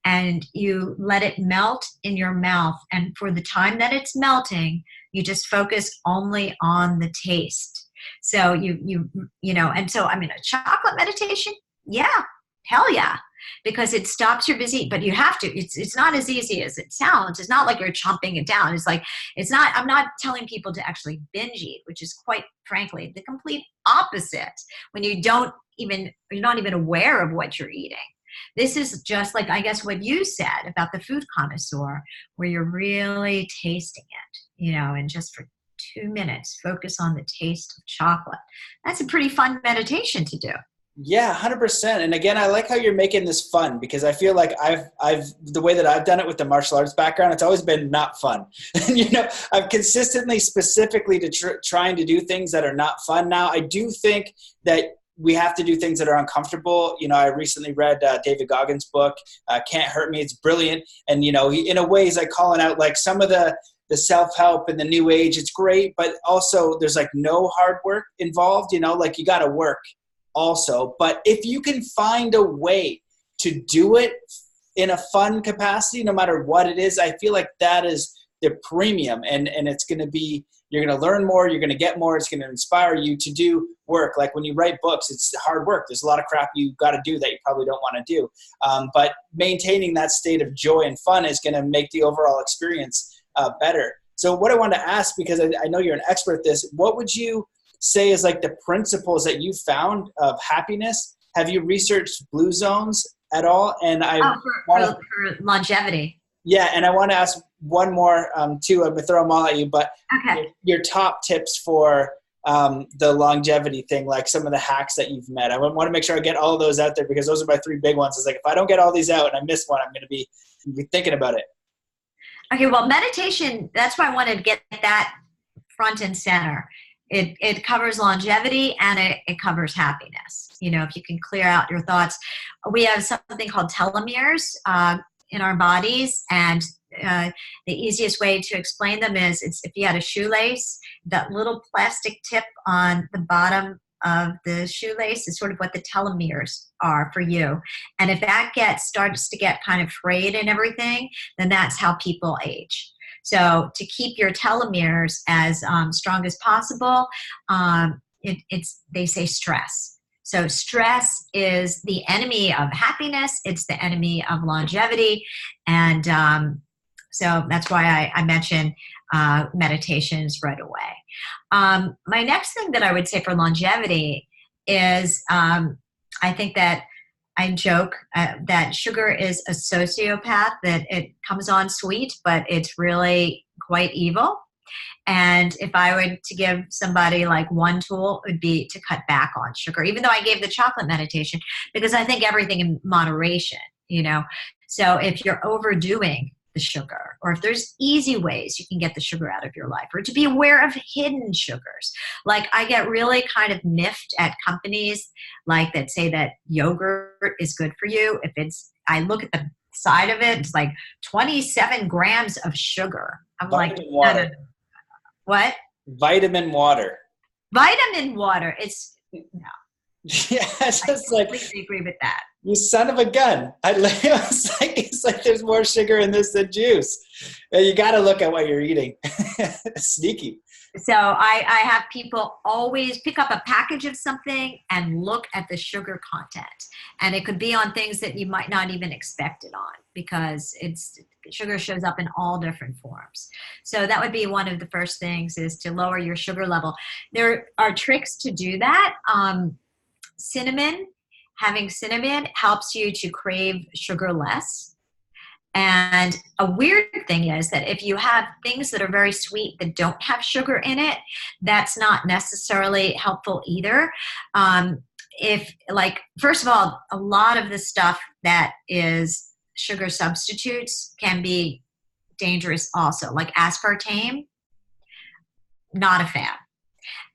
and you let it melt in your mouth. And for the time that it's melting, you just focus only on the taste. So and so, a chocolate meditation, yeah, hell yeah. Because it stops your busy, but you have to, it's not as easy as it sounds. It's not like you're chomping it down. It's like, I'm not telling people to actually binge eat, which is quite frankly, the complete opposite when you're not even aware of what you're eating. This is just like, I guess, what you said about the food connoisseur, where you're really tasting it, and just for 2 minutes, focus on the taste of chocolate. That's a pretty fun meditation to do. Yeah, 100%. And again, I like how you're making this fun, because I feel like the way that I've done it with the martial arts background, it's always been not fun. I've consistently, specifically trying to do things that are not fun. Now, I do think that we have to do things that are uncomfortable. I recently read David Goggins' book, Can't Hurt Me. It's brilliant. And, he, in a way, he's like calling out like some of the self-help and the new age. It's great, but also there's like no hard work involved, like you got to work also. But if you can find a way to do it in a fun capacity, no matter what it is, I feel like that is the premium. And it's going to be, you're going to learn more, you're going to get more, it's going to inspire you to do work. Like when you write books, it's hard work. There's a lot of crap you got to do that you probably don't want to do. But maintaining that state of joy and fun is going to make the overall experience better. So what I want to ask, because I know you're an expert at this, what would you say is like the principles that you found of happiness. Have you researched blue zones at all? And for longevity. Yeah, and I want to ask one more too. I'm going to throw them all at you, but okay. your top tips for the longevity thing, like some of the hacks that you've met. I want to make sure I get all of those out there, because those are my 3 big ones. It's like, if I don't get all these out and I miss one, I'm going to be thinking about it. Okay, well, meditation, that's why I wanted to get that front and center. It covers longevity and it covers happiness. If you can clear out your thoughts. We have something called telomeres in our bodies, and the easiest way to explain them is if you had a shoelace, that little plastic tip on the bottom of the shoelace is sort of what the telomeres are for you. And if that starts to get kind of frayed and everything, then that's how people age. So to keep your telomeres as strong as possible, they say stress. So stress is the enemy of happiness. It's the enemy of longevity. And so that's why I mention meditations right away. My next thing that I would say for longevity is I think that I joke that sugar is a sociopath, that it comes on sweet, but it's really quite evil. And if I were to give somebody like one tool, it would be to cut back on sugar, even though I gave the chocolate meditation, because I think everything in moderation, So if you're overdoing the sugar, or if there's easy ways you can get the sugar out of your life, or to be aware of hidden sugars. Like, I get really kind of miffed at companies like that say that yogurt is good for you. I look at the side of it, it's like 27 grams of sugar. I'm Vitamin like, water. No. What? Vitamin water. Vitamin water. It's no. Yeah, it's just I completely agree with that. You son of a gun. It's like there's more sugar in this than juice. You got to look at what you're eating. Sneaky. So I have people always pick up a package of something and look at the sugar content. And it could be on things that you might not even expect it on, because sugar shows up in all different forms. So that would be one of the first things, is to lower your sugar level. There are tricks to do that. Having cinnamon helps you to crave sugar less. And a weird thing is that if you have things that are very sweet that don't have sugar in it, that's not necessarily helpful either. First of all, a lot of the stuff that is sugar substitutes can be dangerous also, like aspartame, not a fan.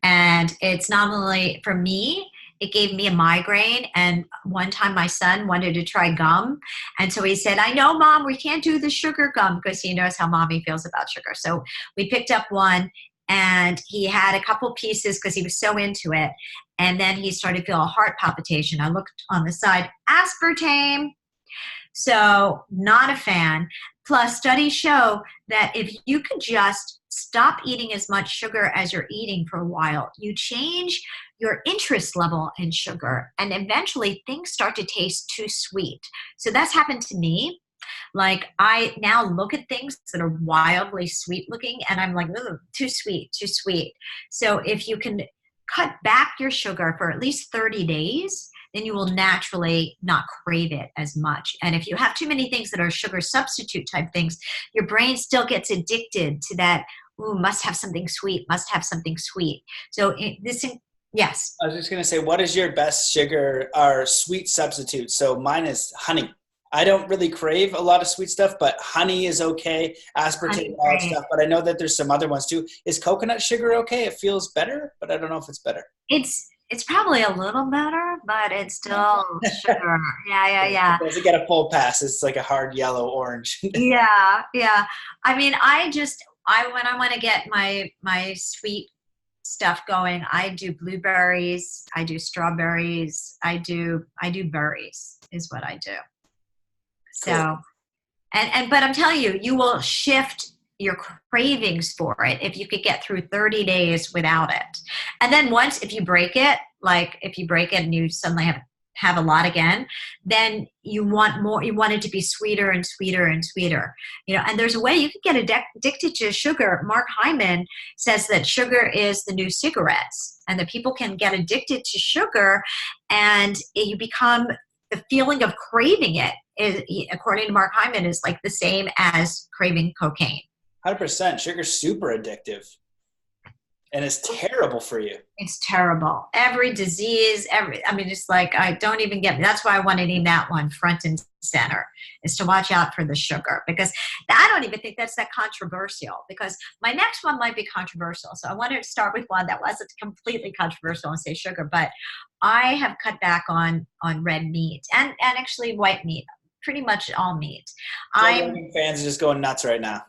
And it's not only for me, it gave me a migraine. And one time my son wanted to try gum. And so he said, I know, Mom, we can't do the sugar gum, because he knows how Mommy feels about sugar. So we picked up one, and he had a couple pieces because he was so into it. And then he started to feel a heart palpitation. I looked on the side, aspartame. So not a fan. Plus, studies show that if you could just stop eating as much sugar as you're eating for a while, you change your interest level in sugar, and eventually things start to taste too sweet. So that's happened to me. Like, I now look at things that are wildly sweet looking, and I'm like, too sweet, too sweet. So if you can cut back your sugar for at least 30 days, then you will naturally not crave it as much. And if you have too many things that are sugar substitute type things, your brain still gets addicted to that, must have something sweet, must have something sweet. So yes. I was just going to say, what is your best sugar or sweet substitute? So mine is honey. I don't really crave a lot of sweet stuff, but honey is okay. Aspartame, all that stuff. But I know that there's some other ones too. Is coconut sugar okay? It feels better, but I don't know if it's better. It's probably a little better, but it's still sugar. Yeah. It doesn't get a full pass. It's like a hard yellow orange. Yeah. I mean, when I want to get my sweet stuff going, I do blueberries, I do strawberries, I do berries is what I do. So, cool. but I'm telling you, you will shift your cravings for it if you could get through 30 days without it. And then if you break it and you suddenly have have a lot again, then you want more, you want it to be sweeter and sweeter and sweeter, and there's a way you can get addicted to sugar. Mark Hyman says that sugar is the new cigarettes, and that people can get addicted to sugar, and you become, the feeling of craving it is, according to Mark Hyman, is like the same as craving cocaine. 100%. Sugar's super addictive. And it's terrible for you. It's terrible. Every disease, it's like, I don't even get, that's why I want to name that one front and center, is to watch out for the sugar, because I don't even think that's that controversial, because my next one might be controversial. So I wanted to start with one that wasn't completely controversial and say sugar, but I have cut back on red meat and actually white meat, pretty much all meat. Joe Rogan fans are just going nuts right now.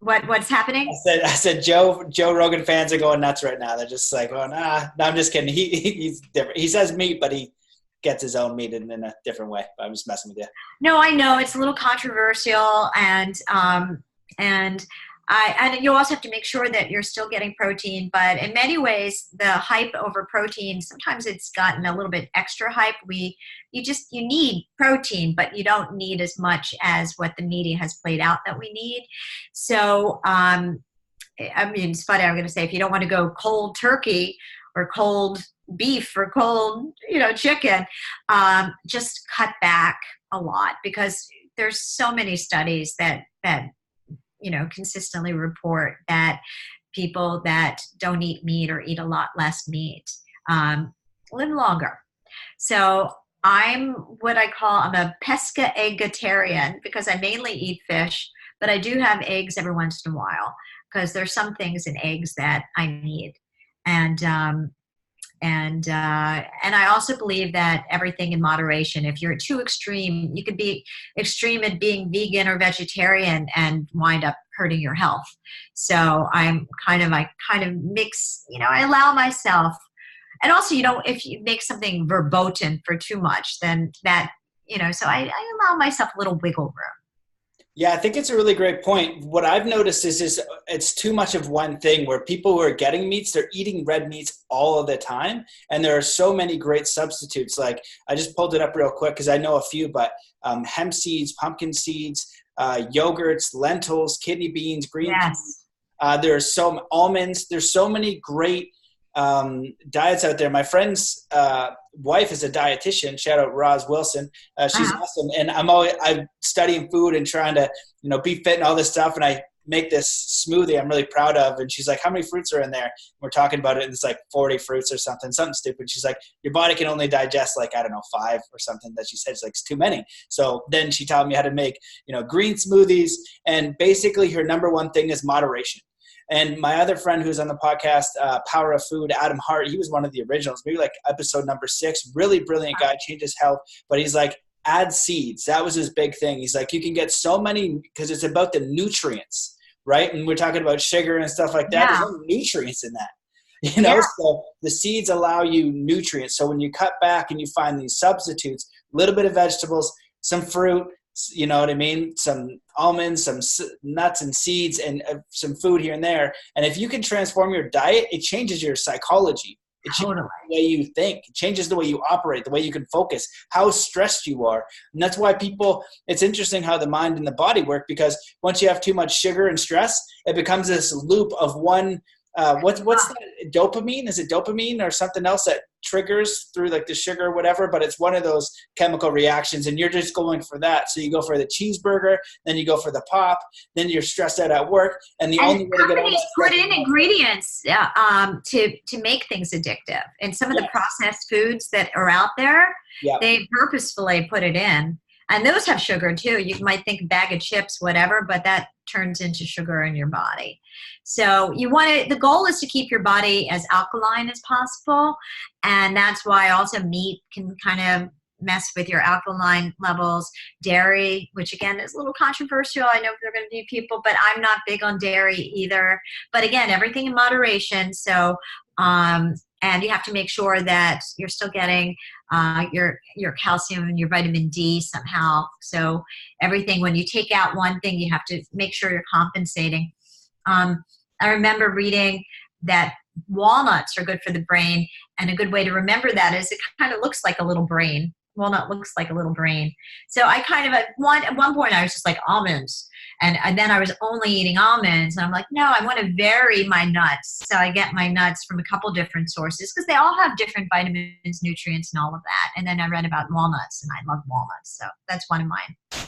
What's happening? I said Joe Rogan fans are going nuts right now. They're just like, oh, nah. No, I'm just kidding. He's different. He says meat, but he gets his own meat in a different way. But I'm just messing with you. No, I know it's a little controversial, and you also have to make sure that you're still getting protein. But in many ways, the hype over protein, sometimes it's gotten a little bit extra hype. You need protein, but you don't need as much as what the media has played out that we need. So, it's funny. I'm going to say, if you don't want to go cold turkey or cold beef or cold, chicken, just cut back a lot, because there's so many studies that consistently report that people that don't eat meat or eat a lot less meat live longer. So I'm a pesca-eggetarian, because I mainly eat fish, but I do have eggs every once in a while, because there's some things in eggs that I need. And I also believe that everything in moderation. If you're too extreme, you could be extreme at being vegan or vegetarian and wind up hurting your health. So I kind of mix, I allow myself. And also, if you make something verboten for too much, then that, so I allow myself a little wiggle room. Yeah, I think it's a really great point. What I've noticed is it's too much of one thing, where people who are getting meats, they're eating red meats all of the time. And there are so many great substitutes. Like, I just pulled it up real quick because I know a few, but hemp seeds, pumpkin seeds, yogurts, lentils, kidney beans, green peas. There's some almonds. There's so many great diets out there. My friend's wife is a dietitian. Shout out Roz Wilson. She's awesome. And I'm studying food and trying to, be fit and all this stuff. And I make this smoothie I'm really proud of. And she's like, how many fruits are in there? And we're talking about it. And it's like 40 fruits or something stupid. She's like, your body can only digest 5 or something that she said. It's like, it's too many. So then she taught me how to make, green smoothies. And basically her number one thing is moderation. And my other friend who's on the podcast, Power of Food, Adam Hart, he was one of the originals, maybe episode number 6, really brilliant guy, changed his health. But he's like, add seeds. That was his big thing. He's like, you can get so many, because it's about the nutrients, right? And we're talking about sugar and stuff like that. There's no nutrients in that. So the seeds allow you nutrients. So when you cut back and you find these substitutes, a little bit of vegetables, some fruit, you know what I mean? Some almonds, some nuts and seeds, and some food here and there. And if you can transform your diet, it changes your psychology. It changes the way you think. It changes the way you operate, the way you can focus, how stressed you are. And that's why it's interesting how the mind and the body work, because once you have too much sugar and stress, it becomes this loop of one. What's that? Dopamine? Is it dopamine or something else that triggers through the sugar or whatever? But it's one of those chemical reactions, and you're just going for that. So you go for the cheeseburger, then you go for the pop, then you're stressed out at work, and only way to get all that put in ingredients to make things addictive. And some of the processed foods that are out there, they purposefully put it in. And those have sugar too. You might think a bag of chips, whatever, but that turns into sugar in your body. So the goal is to keep your body as alkaline as possible. And that's why also meat can kind of mess with your alkaline levels. Dairy, which again is a little controversial. I know there are going to be people, but I'm not big on dairy either. But again, everything in moderation. So, and you have to make sure that you're still getting your calcium and your vitamin D somehow. So everything, when you take out one thing, you have to make sure you're compensating. I remember reading that walnuts are good for the brain, And a good way to remember that is it kind of looks like a little brain. Walnut looks like a little brain. So I kind of, at one point I was just like almonds. And then I was only eating almonds. And I'm like, no, I want to vary my nuts. So I get my nuts from a couple different sources because they all have different vitamins, nutrients, and all of that. And then I read about walnuts, and I love walnuts. So that's one of mine.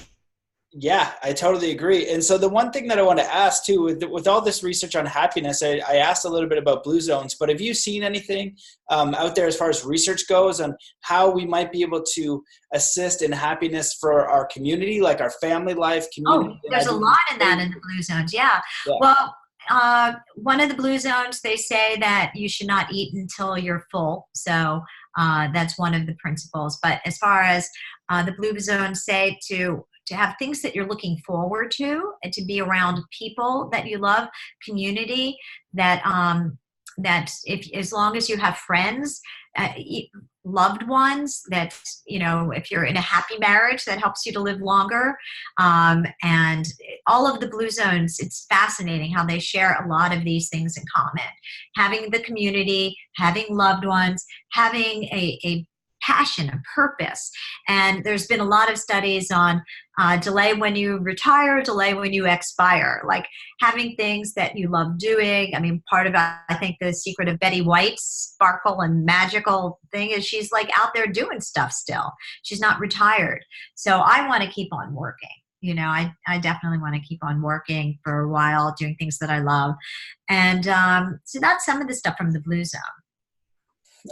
Yeah, I totally agree. And so the one thing that I want to ask too, with all this research on happiness, I asked a little bit about blue zones, but have you seen anything out there as far as research goes on how we might be able to assist in happiness for our community, like our family life, community? Oh, there's a lot in that in the blue zones. Yeah. Well, one of the blue zones, they say that you should not eat until you're full. So that's one of the principles. But as far as the blue zones say to have things that you're looking forward to, and to be around people that you love, community, that if as long as you have friends, loved ones, that, you know, if you're in a happy marriage, that helps you to live longer. And all of the blue zones, it's fascinating how they share a lot of these things in common. Having the community, having loved ones, having a passion, a purpose. And there's been a lot of studies on delay when you retire, delay when you expire, like having things that you love doing. I mean, part of, I think, the secret of Betty White's sparkle and magical thing is she's like out there doing stuff still. She's not retired. So I want to keep on working. You know, I definitely want to keep on working for a while, doing things that I love. And so that's some of the stuff from the blue zone.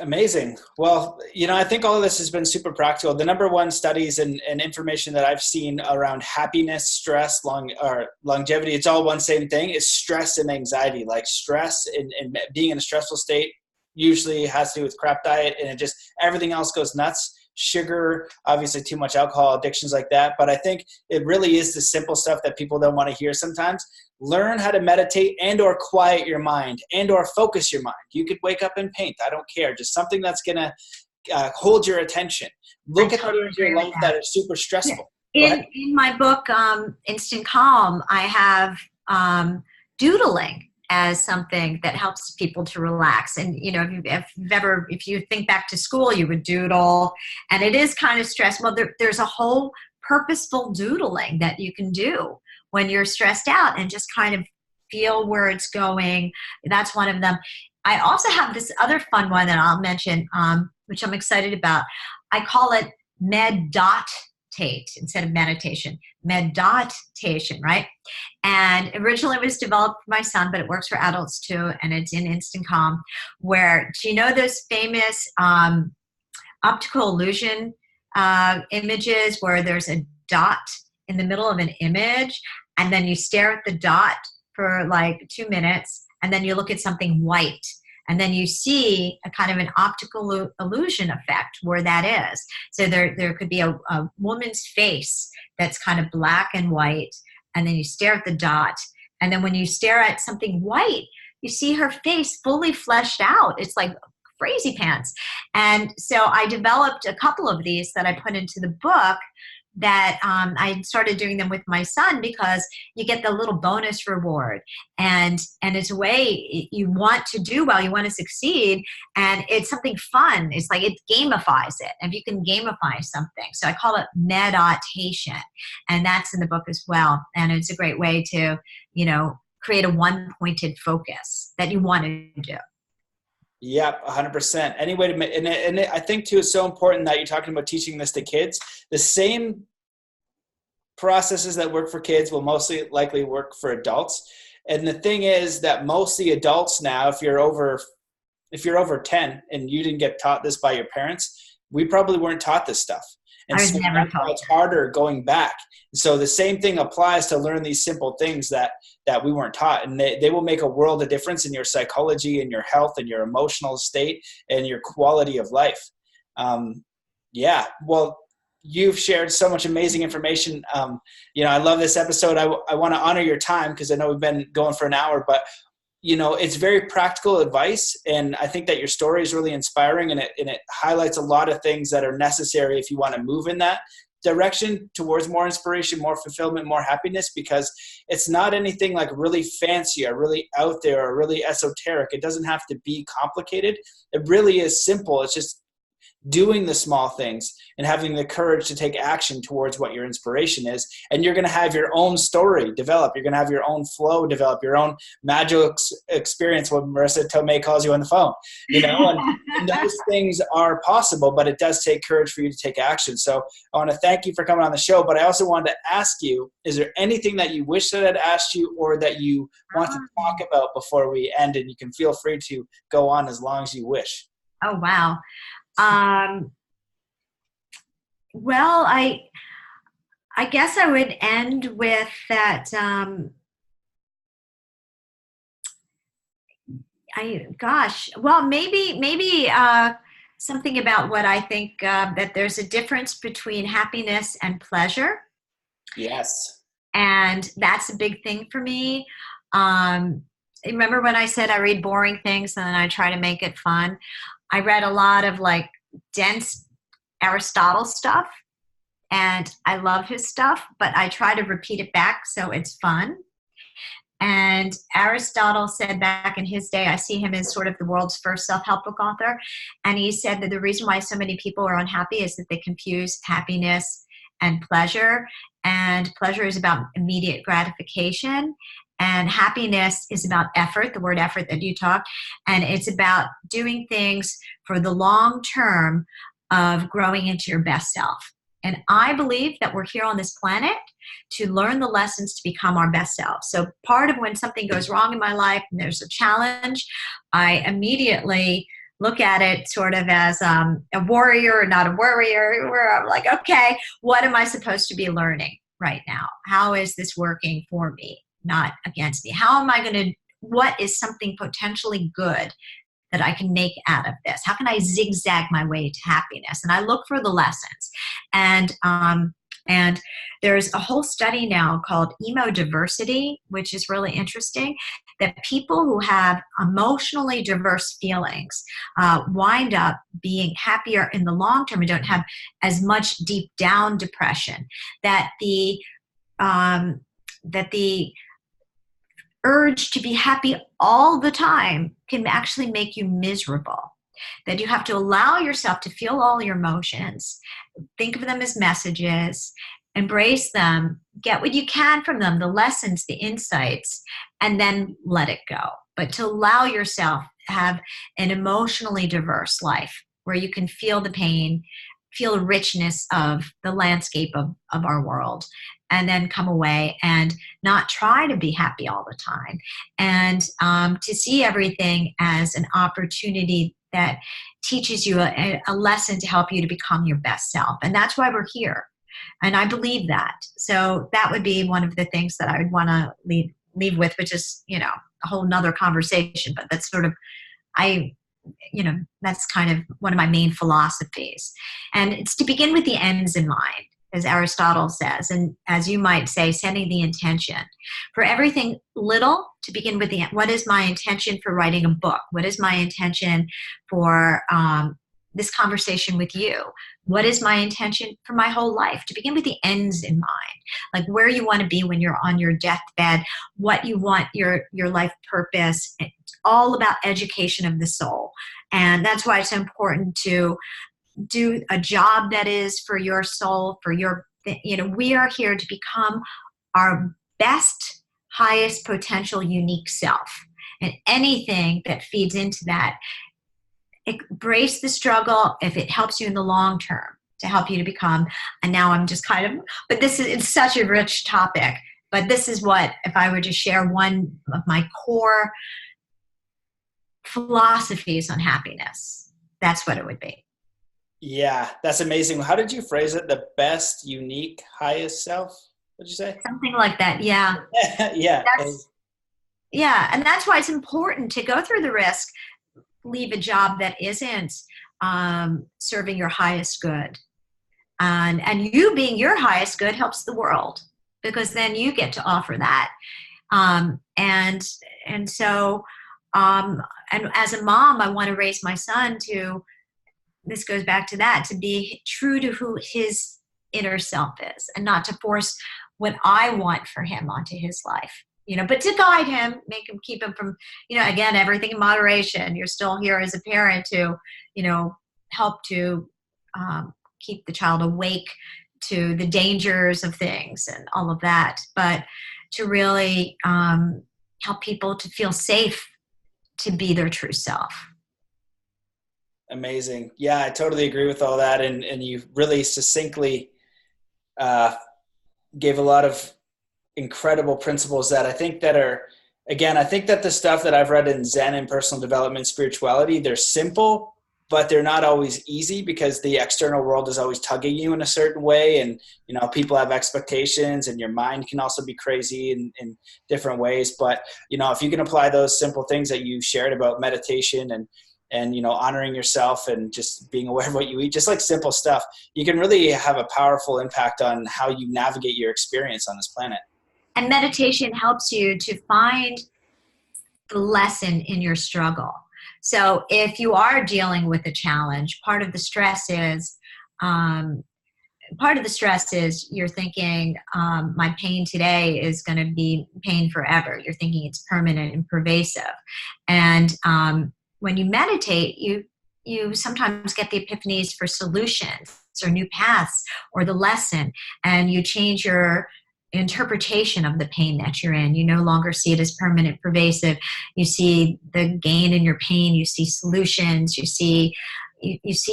Amazing. Well, you know, I think all of this has been super practical. The number one studies and information that I've seen around happiness, stress, longevity, it's all one same thing, is stress and anxiety. Like stress and being in a stressful state usually has to do with crap diet, and it just, everything else goes nuts. Sugar, obviously too much alcohol, addictions like that. But I think it really is the simple stuff that people don't want to hear sometimes. Learn how to meditate and or quiet your mind and or focus your mind. You could wake up and paint. I don't care. Just something that's going to hold your attention. Look at the your life that are super stressful. In my book, Instant Calm, I have doodling as something that helps people to relax. And, you know, if you think back to school, you would doodle, and it is kind of stressful. There's a whole purposeful doodling that you can do when you're stressed out and just kind of feel where it's going. That's one of them. I also have this other fun one that I'll mention, which I'm excited about. I call it Med-dot-tate instead of meditation. Med-dot-tation, right? And originally it was developed for my son, but it works for adults too, and it's in Instant Calm, where, do you know those famous optical illusion images where there's a dot in the middle of an image, and then you stare at the dot for like 2 minutes, and then you look at something white, and then you see a kind of an optical illusion effect where that is. So there could be a woman's face that's kind of black and white, and then you stare at the dot, and then when you stare at something white, you see her face fully fleshed out. It's like crazy pants. And so I developed a couple of these that I put into the book, that I started doing them with my son, because you get the little bonus reward, and it's a way you want to do well, you want to succeed, and it's something fun. It's like it gamifies it, if you can gamify something. So I call it meditation, and that's in the book as well. And it's a great way to, you know, create a one-pointed focus that you want to do. Yep, 100%. Any way to, and I think too, it's so important that you're talking about teaching this to kids. The same processes that work for kids will mostly likely work for adults. And the thing is that mostly adults now, if you're over 10 and you didn't get taught this by your parents, we probably weren't taught this stuff. And so it's harder going back. So the same thing applies to learn these simple things that we weren't taught. And they will make a world of difference in your psychology and your health and your emotional state and your quality of life. Yeah, well, you've shared so much amazing information. You know, I love this episode. I want to honor your time, because I know we've been going for an hour, but you know, it's very practical advice. And I think that your story is really inspiring, and it highlights a lot of things that are necessary if you want to move in that direction towards more inspiration, more fulfillment, more happiness, because it's not anything like really fancy or really out there or really esoteric. It doesn't have to be complicated. It really is simple. It's just doing the small things and having the courage to take action towards what your inspiration is. And you're going to have your own story develop. You're going to have your own flow develop, your own magical experience, what Marissa Tomei calls you on the phone, and those things are possible, but it does take courage for you to take action. So I want to thank you for coming on the show, but I also wanted to ask you, is there anything that you wish that I'd asked you or that you want to talk about before we end? And you can feel free to go on as long as you wish. Oh, wow. Well, I guess I would end with that. Maybe something about what I think, that there's a difference between happiness and pleasure. Yes. And that's a big thing for me. Remember when I said I read boring things and then I try to make it fun? I read a lot of like dense Aristotle stuff, and I love his stuff, but I try to repeat it back so it's fun. And Aristotle said back in his day, I see him as sort of the world's first self-help book author, and he said that the reason why so many people are unhappy is that they confuse happiness and pleasure. And pleasure is about immediate gratification, and happiness is about effort, the word effort that you talked, and it's about doing things for the long term of growing into your best self. And I believe that we're here on this planet to learn the lessons to become our best self. So part of when something goes wrong in my life and there's a challenge, I immediately look at it sort of as a warrior or not a warrior, where I'm like, okay, what am I supposed to be learning right now? How is this working for me, not against me? How am I going to, what is something potentially good that I can make out of this? How can I zigzag my way to happiness? And I look for the lessons. And there's a whole study now called emodiversity, which is really interesting, that people who have emotionally diverse feelings wind up being happier in the long term and don't have as much deep down depression. That the urge to be happy all the time can actually make you miserable. That you have to allow yourself to feel all your emotions, think of them as messages, embrace them, get what you can from them, the lessons, the insights, and then let it go. But to allow yourself to have an emotionally diverse life where you can feel the pain, feel the richness of the landscape of our world, and then come away and not try to be happy all the time. And to see everything as an opportunity that teaches you a lesson to help you to become your best self. And that's why we're here. And I believe that. So that would be one of the things that I would want to leave with, which is, a whole nother conversation, but that's sort of, that's kind of one of my main philosophies. And it's to begin with the ends in mind, as Aristotle says, and as you might say, setting the intention. For everything little, to begin with what is my intention for writing a book? What is my intention for this conversation with you? What is my intention for my whole life? To begin with the ends in mind, like where you want to be when you're on your deathbed, what you want your life purpose. It's all about education of the soul. And that's why it's important to do a job that is for your soul, for your, we are here to become our best, highest potential, unique self. And anything that feeds into that, embrace the struggle if it helps you in the long term to help you to become. And now I'm just but it's such a rich topic. But this is what, if I were to share one of my core philosophies on happiness, that's what it would be. Yeah, that's amazing. How did you phrase it? The best, unique, highest self? What'd you say? Something like that, yeah. Yeah. Yeah, and that's why it's important to go through the risk, leave a job that isn't serving your highest good. And you being your highest good helps the world, because then you get to offer that. And so as a mom, I want to raise my son to, this goes back to that, to be true to who his inner self is, and not to force what I want for him onto his life, but to guide him, keep him from, again, everything in moderation. You're still here as a parent to, help to keep the child awake to the dangers of things and all of that, but to really help people to feel safe to be their true self. Amazing. Yeah, I totally agree with all that. And you really succinctly gave a lot of incredible principles that I think that are, again, I think that the stuff that I've read in Zen and personal development, spirituality, they're simple, but they're not always easy because the external world is always tugging you in a certain way. And, people have expectations, and your mind can also be crazy in different ways. But, if you can apply those simple things that you shared about meditation and honoring yourself and just being aware of what you eat, just like simple stuff, you can really have a powerful impact on how you navigate your experience on this planet. And meditation helps you to find the lesson in your struggle. So if you are dealing with a challenge, part of the stress is you're thinking, my pain today is going to be pain forever. You're thinking it's permanent and pervasive. And when you meditate, you sometimes get the epiphanies for solutions or new paths or the lesson, and you change your interpretation of the pain that you're in. You no longer see it as permanent, pervasive. You see the gain in your pain. You see solutions. You see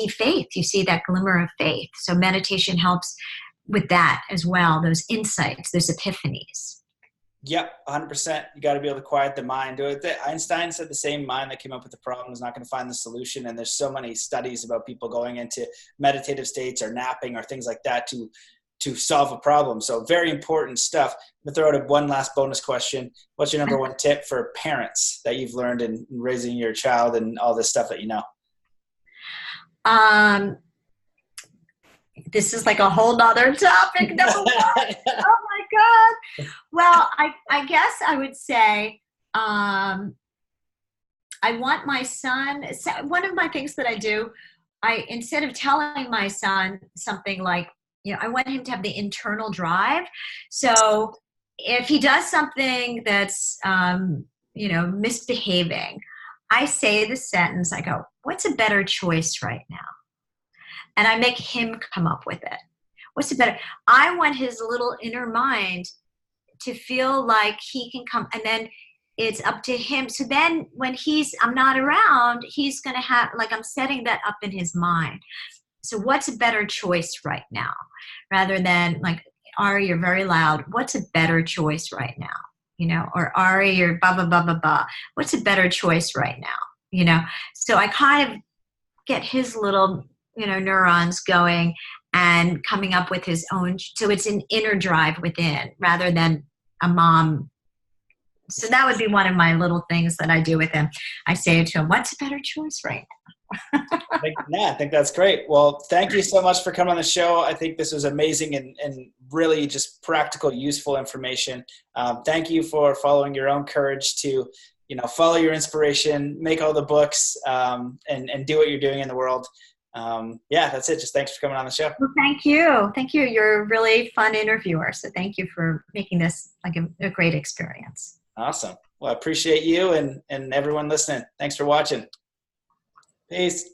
faith. You see that glimmer of faith. So meditation helps with that as well, those insights, those epiphanies. Yep, 100%. You got to be able to quiet the mind. Einstein said the same mind that came up with the problem is not going to find the solution. And there's so many studies about people going into meditative states or napping or things like that to solve a problem. So very important stuff. I'm going to throw out one last bonus question. What's your number one tip for parents that you've learned in raising your child and all this stuff that you know? This is like a whole nother topic. Number one. Oh my God. Well, I guess I would say, I want my son, one of my things that I do, instead of telling my son something like, I want him to have the internal drive. So if he does something that's, misbehaving, I say the sentence, I go, what's a better choice right now? And I make him come up with it. What's the better? I want his little inner mind to feel like he can come, and then it's up to him. So then when I'm not around, he's going to have, I'm setting that up in his mind. So what's a better choice right now? Rather than Ari, you're very loud. What's a better choice right now? Or Ari, you're blah, blah, blah, blah, blah. What's a better choice right now? So I kind of get his little, neurons going and coming up with his own. So it's an inner drive within rather than a mom. So that would be one of my little things that I do with him. I say to him, what's a better choice right now? I think that's great. Well, thank you so much for coming on the show. I think this was amazing and really just practical, useful information. Thank you for following your own courage to, follow your inspiration, make all the books, and do what you're doing in the world. That's it. Just thanks for coming on the show. Well, thank you. Thank you. You're a really fun interviewer. So thank you for making this a great experience. Awesome. Well, I appreciate you and everyone listening. Thanks for watching. Peace.